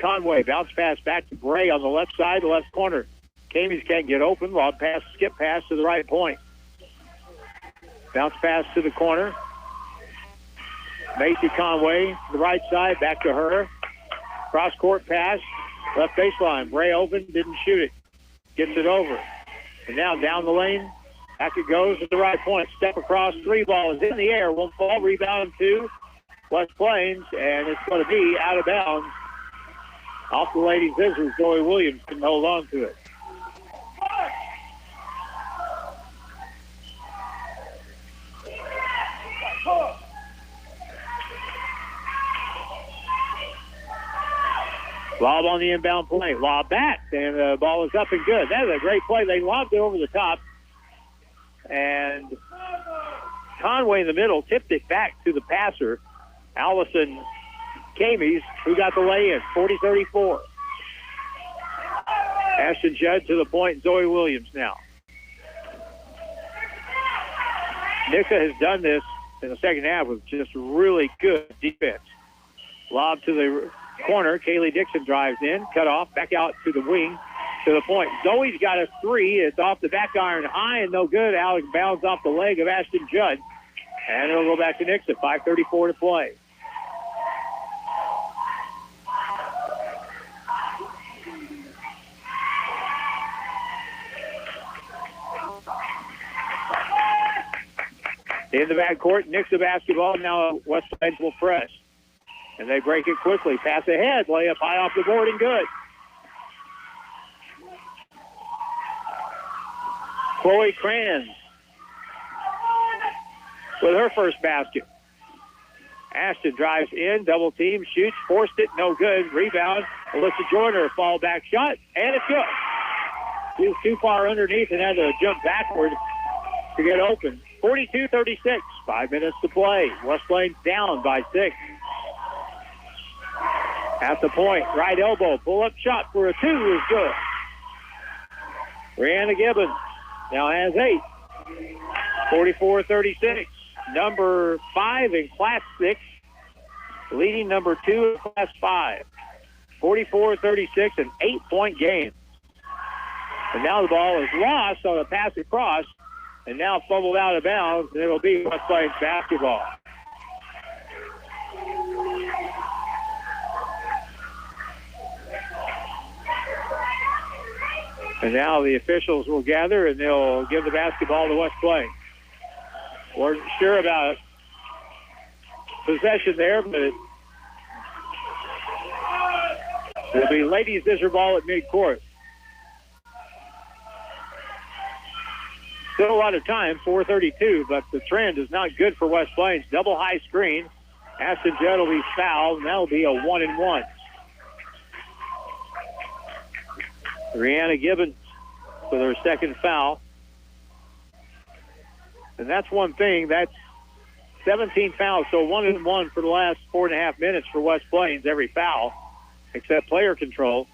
Conway, bounce pass back to Bray on the left side, the left corner. Camies can't get open. Long pass, skip pass to the right point. Bounce pass to the corner. Macy Conway, the right side, back to her. Cross-court pass, left baseline. Bray open, didn't shoot it. Gets it over. And now down the lane, back it goes at the right point. Step across, 3 ball is in the air. Won't fall, rebound to West Plains, and it's going to be out of bounds. Off the Lady Zizzers, Joey Williams can hold on to it. Lob on the inbound play. Lob back, and the ball is up and good. That is a great play. They lobbed it over the top. And Conway in the middle tipped it back to the passer. Allison Camies, who got the lay-in, 40-34. Ashton Judd to the point, Zoe Williams now. Nixa has done this in the second half with just really good defense. Lob to the corner. Kaylee Dixon drives in, cut off, back out to the wing, to the point. Zoe's got a three. It's off the back iron high and no good. Alex bounds off the leg of Ashton Judd. And it'll go back to Nixa. 5:34 to play. In the backcourt, Nixa basketball. Now West Plains will press. And they break it quickly. Pass ahead. Layup high off the board and good. Chloe Kranz with her first basket. Ashton drives in, double team, shoots, forced it, no good. Rebound. Alyssa Joyner, fall back shot, and it's good. She was too far underneath and had to jump backward to get open. 42-36, 5 minutes to play. West Plains down by 6. At the point, right elbow, pull-up shot for a 2 is good. Brianna Gibbons now has 8. 44-36. Number 5 in Class 6, leading number 2 in Class 5. 44-36, an 8-point game. And now the ball is lost on a pass across, and now fumbled out of bounds, and it'll be West Plains basketball. And now the officials will gather, and they'll give the basketball to West Plains. We're sure about possession there, but it'll be ladies Zizzers ball at midcourt. Still a lot of time, 4:32, but the trend is not good for West Plains. Double high screen. Ashton Judd will be fouled, and that'll be a 1-and-1. Brianna Gibbons with her second foul. And that's one thing. That's 17 fouls, so 1-and-1 for the last 4.5 minutes for West Plains, every foul, except player control.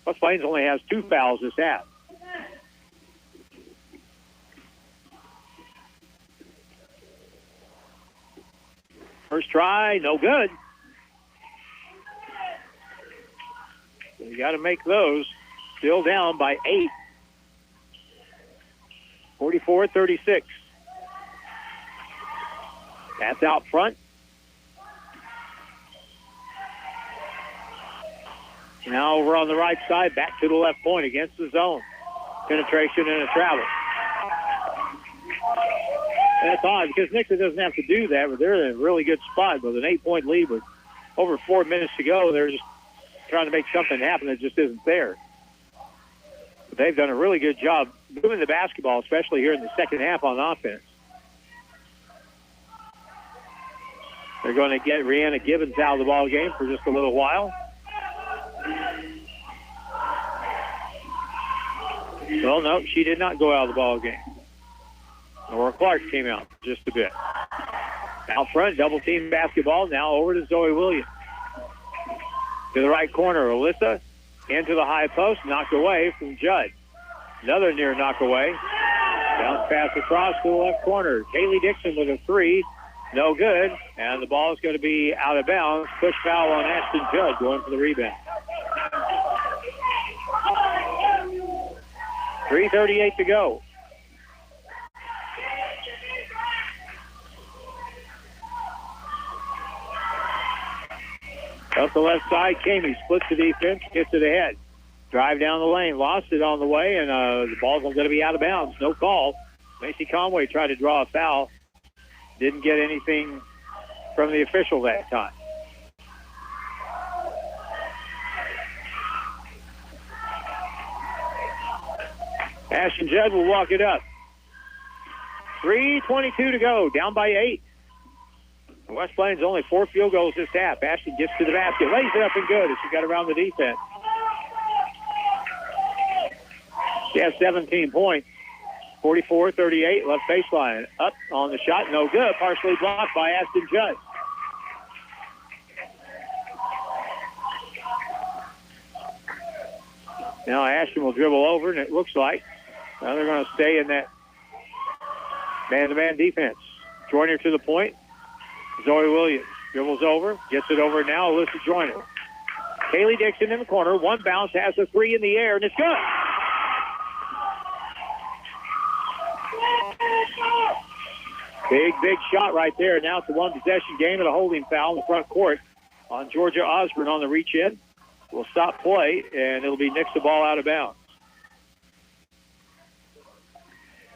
West Plains only has 2 fouls this half. First try, no good. So you got to make those. Still down by 8. 44-36. That's out front. Now over on the right side, back to the left point against the zone. Penetration and a travel. That's odd because Nixa doesn't have to do that, but they're in a really good spot with an 8-point lead with over 4 minutes to go. They're just trying to make something happen that just isn't there. But they've done a really good job moving the basketball, especially here in the second half on offense. They're going to get Brianna Gibbons out of the ball game for just a little while. Well, no, she did not go out of the ball game. Nora Clark came out just a bit. Out front, double team basketball. Now over to Zoe Williams. To the right corner, Alyssa into the high post, knocked away from Judd. Another near knock away. Bounce pass across to the left corner. Kaylee Dixon with a 3. No good. And the ball is going to be out of bounds. Push foul on Ashton Judd going for the rebound. 3:38 to go. Up the left side, Kamey splits the defense, gets it ahead. Drive down the lane, lost it on the way, and the ball's going to be out of bounds. No call. Macy Conway tried to draw a foul. Didn't get anything from the official that time. Ashton Judd will walk it up. 3:22 to go, down by 8. West Plains only 4 field goals this half. Ashton gets to the basket, lays it up and good as she got around the defense. She has 17 points. 44-38, left baseline. Up on the shot, no good. Partially blocked by Ashton Judd. Now Ashton will dribble over, and it looks like now they're going to stay in that man-to-man defense. Joyner to the point. Zoe Williams dribbles over, gets it over now. Alyssa Joyner. Kaylee Dixon in the corner. One bounce, has a three in the air, and it's good. Big shot right there. Now it's a one-possession game and a holding foul in the front court on Georgia Osborne on the reach-in. We'll stop play, and it'll be Nixa ball out of bounds.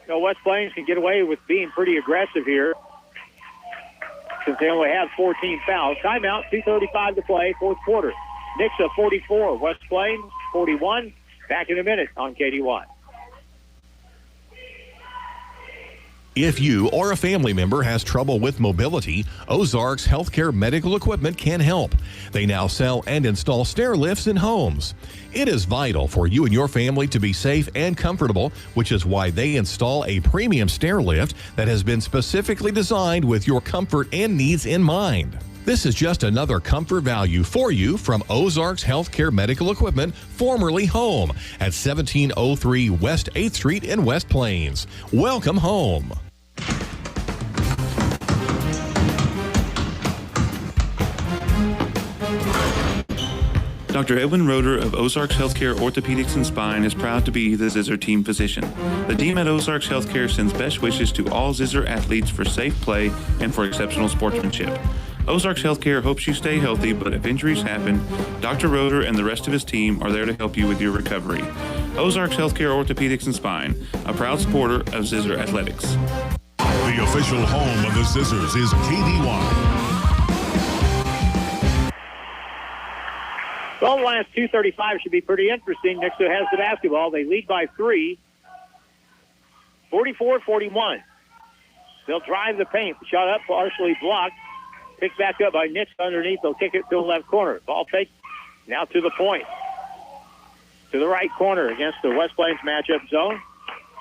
You know, West Plains can get away with being pretty aggressive here since they only have 14 fouls. Timeout, 2:35 to play, fourth quarter. Nixa 44, West Plains 41. Back in a minute on KDY. If you or a family member has trouble with mobility, Ozarks Healthcare Medical Equipment can help. They now sell and install stair lifts in homes. It is vital for you and your family to be safe and comfortable, which is why they install a premium stair lift that has been specifically designed with your comfort and needs in mind. This is just another comfort value for you from Ozarks Healthcare Medical Equipment, formerly Home, at 1703 West 8th Street in West Plains. Welcome home. Dr. Edwin Roeder of Ozarks Healthcare Orthopedics and Spine is proud to be the Zizzer team physician. The team at Ozarks Healthcare sends best wishes to all Zizzer athletes for safe play and for exceptional sportsmanship. Ozarks Healthcare hopes you stay healthy, but if injuries happen, Dr. Roeder and the rest of his team are there to help you with your recovery. Ozarks Healthcare Orthopedics and Spine, a proud supporter of Zizzer Athletics. The official home of the Zizzers is KDY. Well, the last 2:35 should be pretty interesting. Nixa has the basketball. They lead by 3, 44-41. They'll drive the paint. Shot up, partially blocked. Picked back up by Nixa underneath. They'll kick it to the left corner. Ball fake now to the point. To the right corner against the West Plains matchup zone.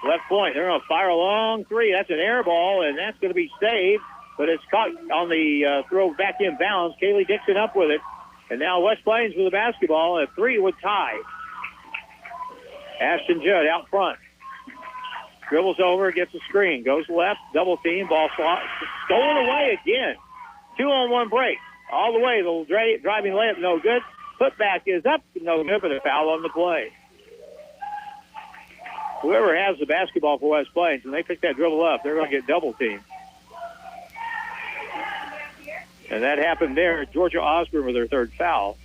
Left point. They're going to fire a long three. That's an air ball, and that's going to be saved. But it's caught on the throw back in bounds. Kaylee Dixon up with it. And now West Plains with the basketball. A three would tie. Ashton Judd out front. Dribbles over, gets a screen. Goes left, double team, ball stolen away again. 2-on-1 break. All the way, the driving layup, no good. Putback is up, no good, but a foul on the play. Whoever has the basketball for West Plains, when they pick that dribble up, they're going to get double teamed. And that happened there. Georgia Osborne with her third foul.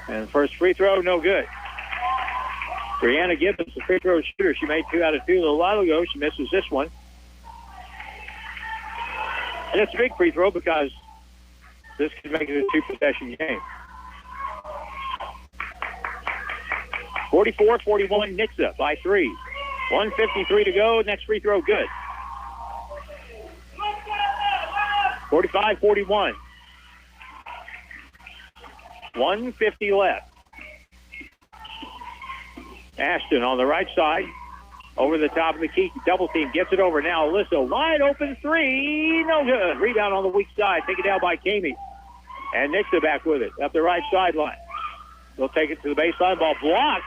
And first free throw, no good. Brianna Gibbons, the free throw shooter. She made 2 out of 2 a little while ago. She misses this one. And it's a big free throw because this could make it a 2-possession game. 44-41, Nixa by 3. 1:53 to go. Next free throw, good. 45-41. 1:50 left. Ashton on the right side. Over the top of the key. Double team. Gets it over now. Alyssa. Wide open three. No good. Rebound on the weak side. Taken down by Kamey. And Nixa back with it. Up the right sideline. They'll take it to the baseline. Ball blocked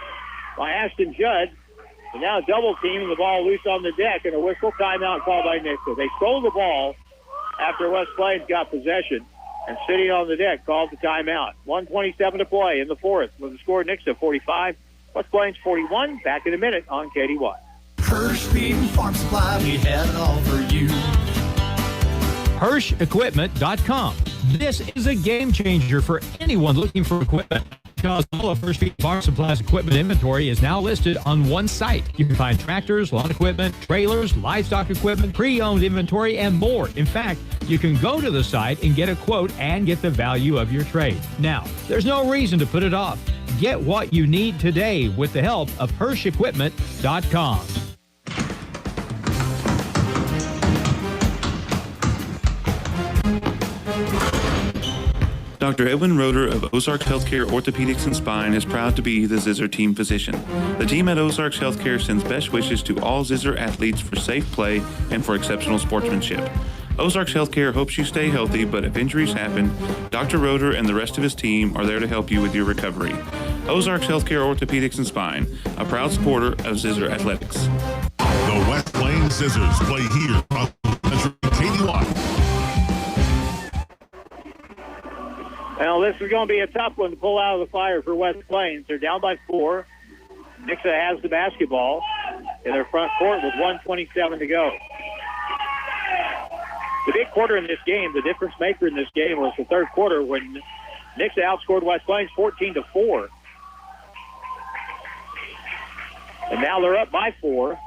by Ashton Judd. And now double team, the ball loose on the deck, and a whistle timeout called by Nixa. They stole the ball after West Plains got possession, and sitting on the deck called the timeout. 1:27 to play in the fourth with the score Nixa 45, West Plains 41. Back in a minute on KDY. First Feed Farm Supply, we have it all for you. HirschEquipment.com. This is a game changer for anyone looking for equipment, because all of First Feed Farm Supply's equipment inventory is now listed on one site. You can find tractors, lawn equipment, trailers, livestock equipment, pre-owned inventory, and more. In fact, you can go to the site and get a quote and get the value of your trade. Now, there's no reason to put it off. Get what you need today with the help of HirschEquipment.com. Dr. Edwin Roeder of Ozarks Healthcare Orthopedics and Spine is proud to be the Zizzer team physician. The team at Ozarks Healthcare sends best wishes to all Zizzer athletes for safe play and for exceptional sportsmanship. Ozarks Healthcare hopes you stay healthy, but if injuries happen, Dr. Roeder and the rest of his team are there to help you with your recovery. Ozarks Healthcare Orthopedics and Spine, a proud supporter of Zizzer Athletics. The West Plains Zizzers play here on Country KDY. Well, this is going to be a tough one to pull out of the fire for West Plains. They're down by 4. Nixa has the basketball in their front court with 1:27 to go. The big quarter in this game, the difference maker in this game, was the third quarter when Nixa outscored West Plains 14-4. And now they're up by 4.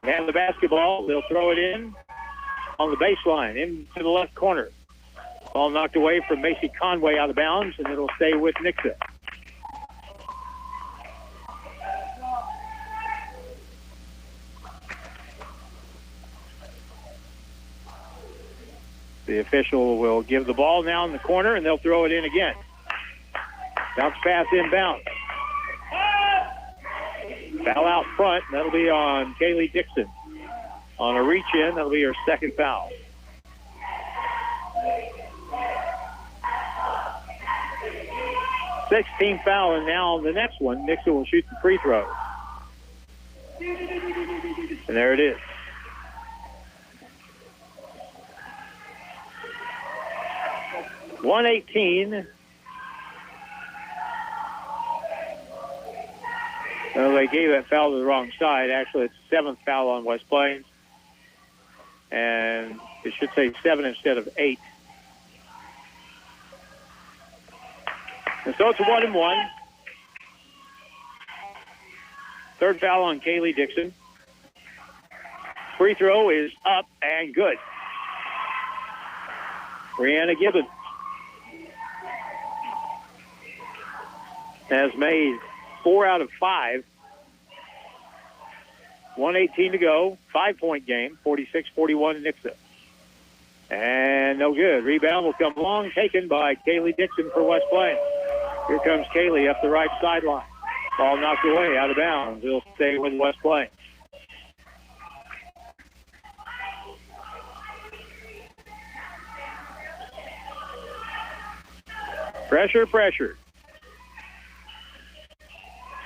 They have the basketball. They'll throw it in on the baseline into the left corner. Ball knocked away from Macy Conway out of bounds, and it'll stay with Nixa. The official will give the ball now in the corner, and they'll throw it in again. Bounce pass inbound. Foul out front. That'll be on Kaylee Dixon. On a reach-in, that'll be her second foul. Sixth-team foul, and now on the next one, Nixa will shoot the free throw. And there it is. .118. Well, they gave that foul to the wrong side. Actually, it's the 7th foul on West Plains. And it should say 7 instead of 8. And so it's a 1-and-1. Third foul on Kaylee Dixon. Free throw is up and good. Brianna Gibbons has made 4 out of 5. 1:18 to go. 5-point game. 46-41 Nixa. And no good. Rebound will come long, taken by Kaylee Dixon for West Plains. Here comes Kaylee up the right sideline. Ball knocked away, out of bounds. It'll stay with West Plains. Pressure, pressure.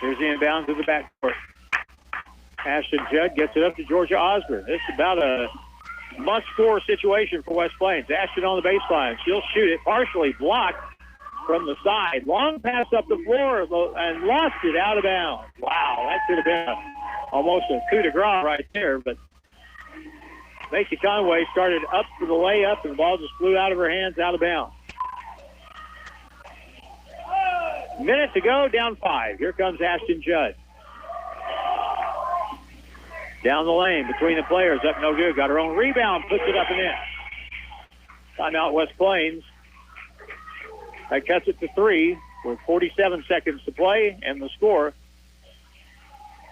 Here's the inbound to the backcourt. Ashton Judd gets it up to Georgia Osborne. This is about a must-score situation for West Plains. Ashton on the baseline. She'll shoot it, partially blocked from the side. Long pass up the floor and lost it out of bounds. Wow, that could have been almost a coup de grace right there, but Macy Conway started up for the layup, and the ball just flew out of her hands, out of bounds. Minute to go, down 5. Here comes Ashton Judd. Down the lane between the players, up no good. Got her own rebound, puts it up and in. Timeout West Plains. That cuts it to 3 with 47 seconds to play, and the score.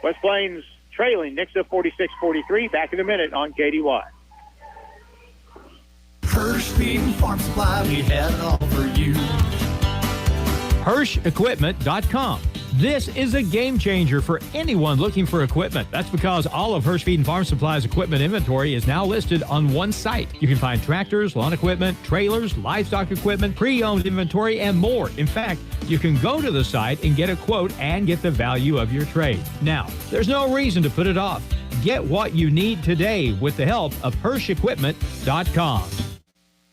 West Plains trailing Nixa 46-43. Back in a minute on KDY. First Feed Farm Supply, we had it all for you. HirschEquipment.com. This is a game changer for anyone looking for equipment. That's because all of Hirsch Feed and Farm Supply's equipment inventory is now listed on one site. You can find tractors, lawn equipment, trailers, livestock equipment, pre-owned inventory, and more. In fact, you can go to the site and get a quote and get the value of your trade. Now, there's no reason to put it off. Get what you need today with the help of HirschEquipment.com.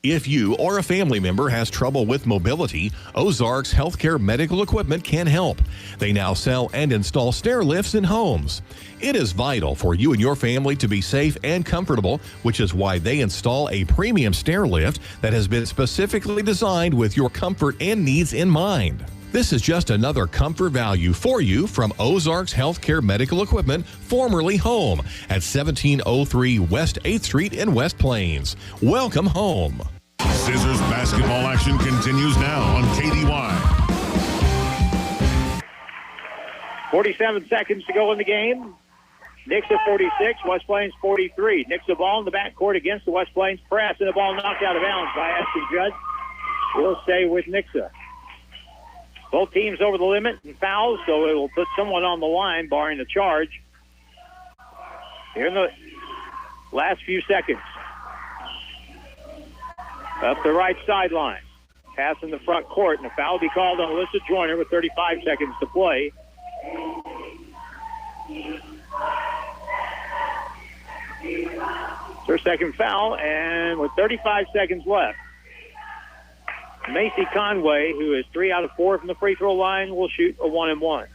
If you or a family member has trouble with mobility, Ozarks Healthcare Medical Equipment can help. They now sell and install stair lifts in homes. It is vital for you and your family to be safe and comfortable, which is why they install a premium stair lift that has been specifically designed with your comfort and needs in mind. This is just another comfort value for you from Ozarks Healthcare Medical Equipment, formerly Home, at 1703 West 8th Street in West Plains. Welcome home. Zizzers basketball action continues now on KDY. 47 seconds to go in the game. Nixa 46, West Plains 43. Nixa ball in the backcourt against the West Plains press, and the ball knocked out of bounds by Ashton Judd. We'll stay with Nixa. Both teams over the limit and fouls, so it will put someone on the line, barring the charge. Here in the Last few seconds. Up the right sideline. Pass in the front court, and a foul will be called on Alyssa Joyner with 35 seconds to play. It's her second foul, and with 35 seconds left, Macy Conway, who is 3 out of 4 from the free throw line, will shoot a 1-and-1.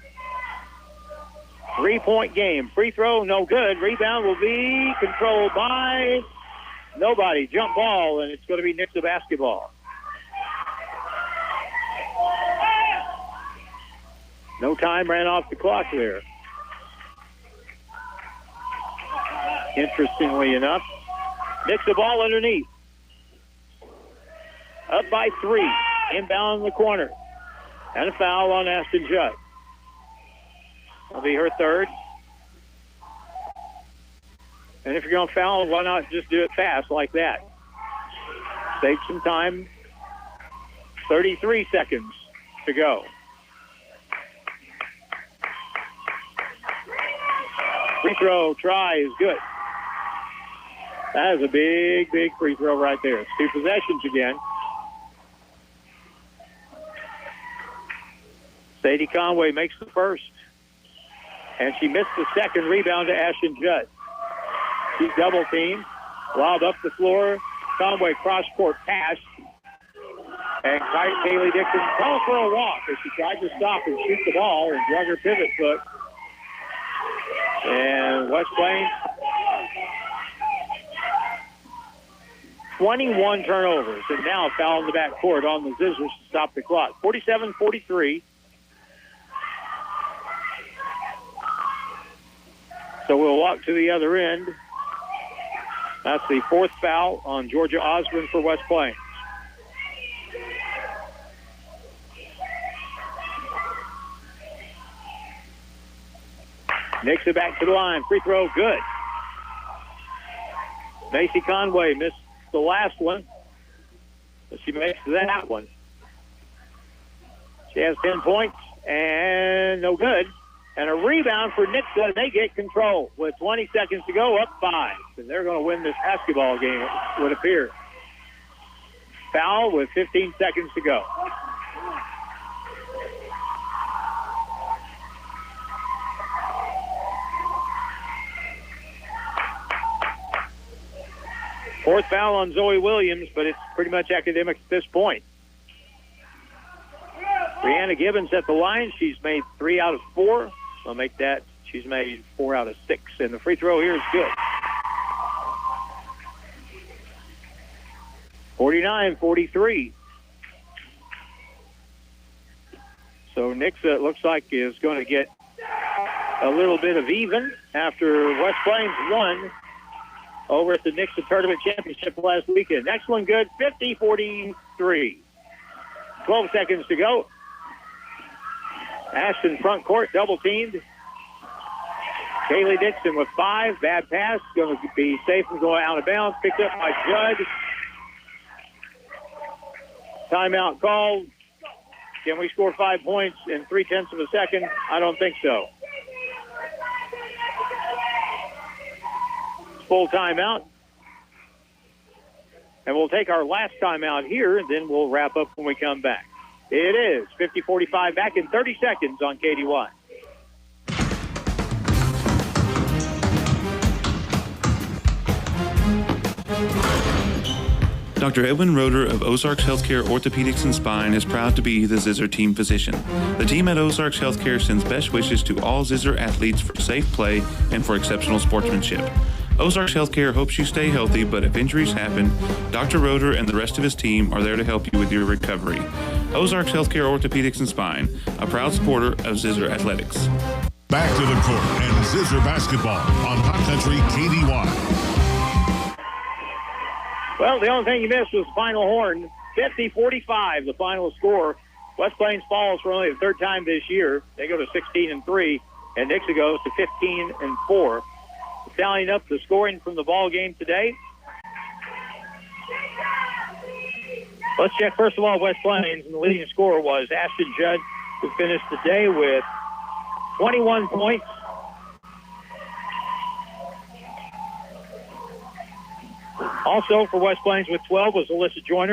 3-point game. Free throw, no good. Rebound will be controlled by nobody. Jump ball, and it's going to be Nixa basketball. No time ran off the clock there. Interestingly enough, Nixa ball underneath. Up by 3. Inbound in the corner. And a foul on Ashton Judd. That'll be her third. And if you're going to foul, why not just do it fast like that? Save some time. 33 seconds to go. Free throw try is good. That is a big, big free throw right there. It's 2 possessions again. Sadie Conway makes the first. And she missed the second. Rebound to Ashton Judd. She's double teamed. Lob up the floor. Conway cross-court pass. And Kaylee Dixon called for a walk as she tried to stop and shoot the ball and drug her pivot foot. And West Plains, 21 turnovers. And now a foul in the backcourt on the Zizzers to stop the clock. 47-43. So we'll walk to the other end. That's the 4th foul on Georgia Osborne for West Plains. Nixa back to the line. Free throw, good. Macy Conway missed the last one, but she makes that one. She has 10 points and no good. And a rebound for Nixa. They get control with 20 seconds to go, up 5. And they're going to win this basketball game, it would appear. Foul with 15 seconds to go. Fourth foul on Zoe Williams, but it's pretty much academic at this point. Brianna Gibbons at the line. She's made 3 out of 4. I'll make that. She's made 4 out of 6. And the free throw here is good. 49-43. So Nixa, it looks like, is going to get a little bit of even after West Plains won over at the Nixa Tournament Championship last weekend. Next one good, 50-43. 12 seconds to go. Ashton front court, double teamed. Kaylee Dixon with 5. Bad pass. Going to be safe and going out of bounds. Picked up by Judd. Timeout called. Can we score 5 points in 0.3 of a second? I don't think so. Full timeout. And we'll take our last timeout here, and then we'll wrap up when we come back. It is 50-45, back in 30 seconds on KDY. Dr. Edwin Roeder of Ozarks Healthcare Orthopedics and Spine is proud to be the Zizzer team physician. The team at Ozarks Healthcare sends best wishes to all Zizzer athletes for safe play and for exceptional sportsmanship. Ozarks Healthcare hopes you stay healthy, but if injuries happen, Dr. Roeder and the rest of his team are there to help you with your recovery. Ozarks Healthcare Orthopedics and Spine, a proud supporter of Zizzer Athletics. Back to the court and Zizzer basketball on Hot Country KDY. Well, the only thing you missed was the final horn. 50-45, the final score. West Plains falls for only the 3rd time this year. They go to 16-3, and Nixa goes to 15-4. Tallying up the scoring from the ball game today. Let's check first of all West Plains, and the leading scorer was Ashton Judd, who finished the day with 21 points, Also for West Plains with 12 was Alyssa Joyner.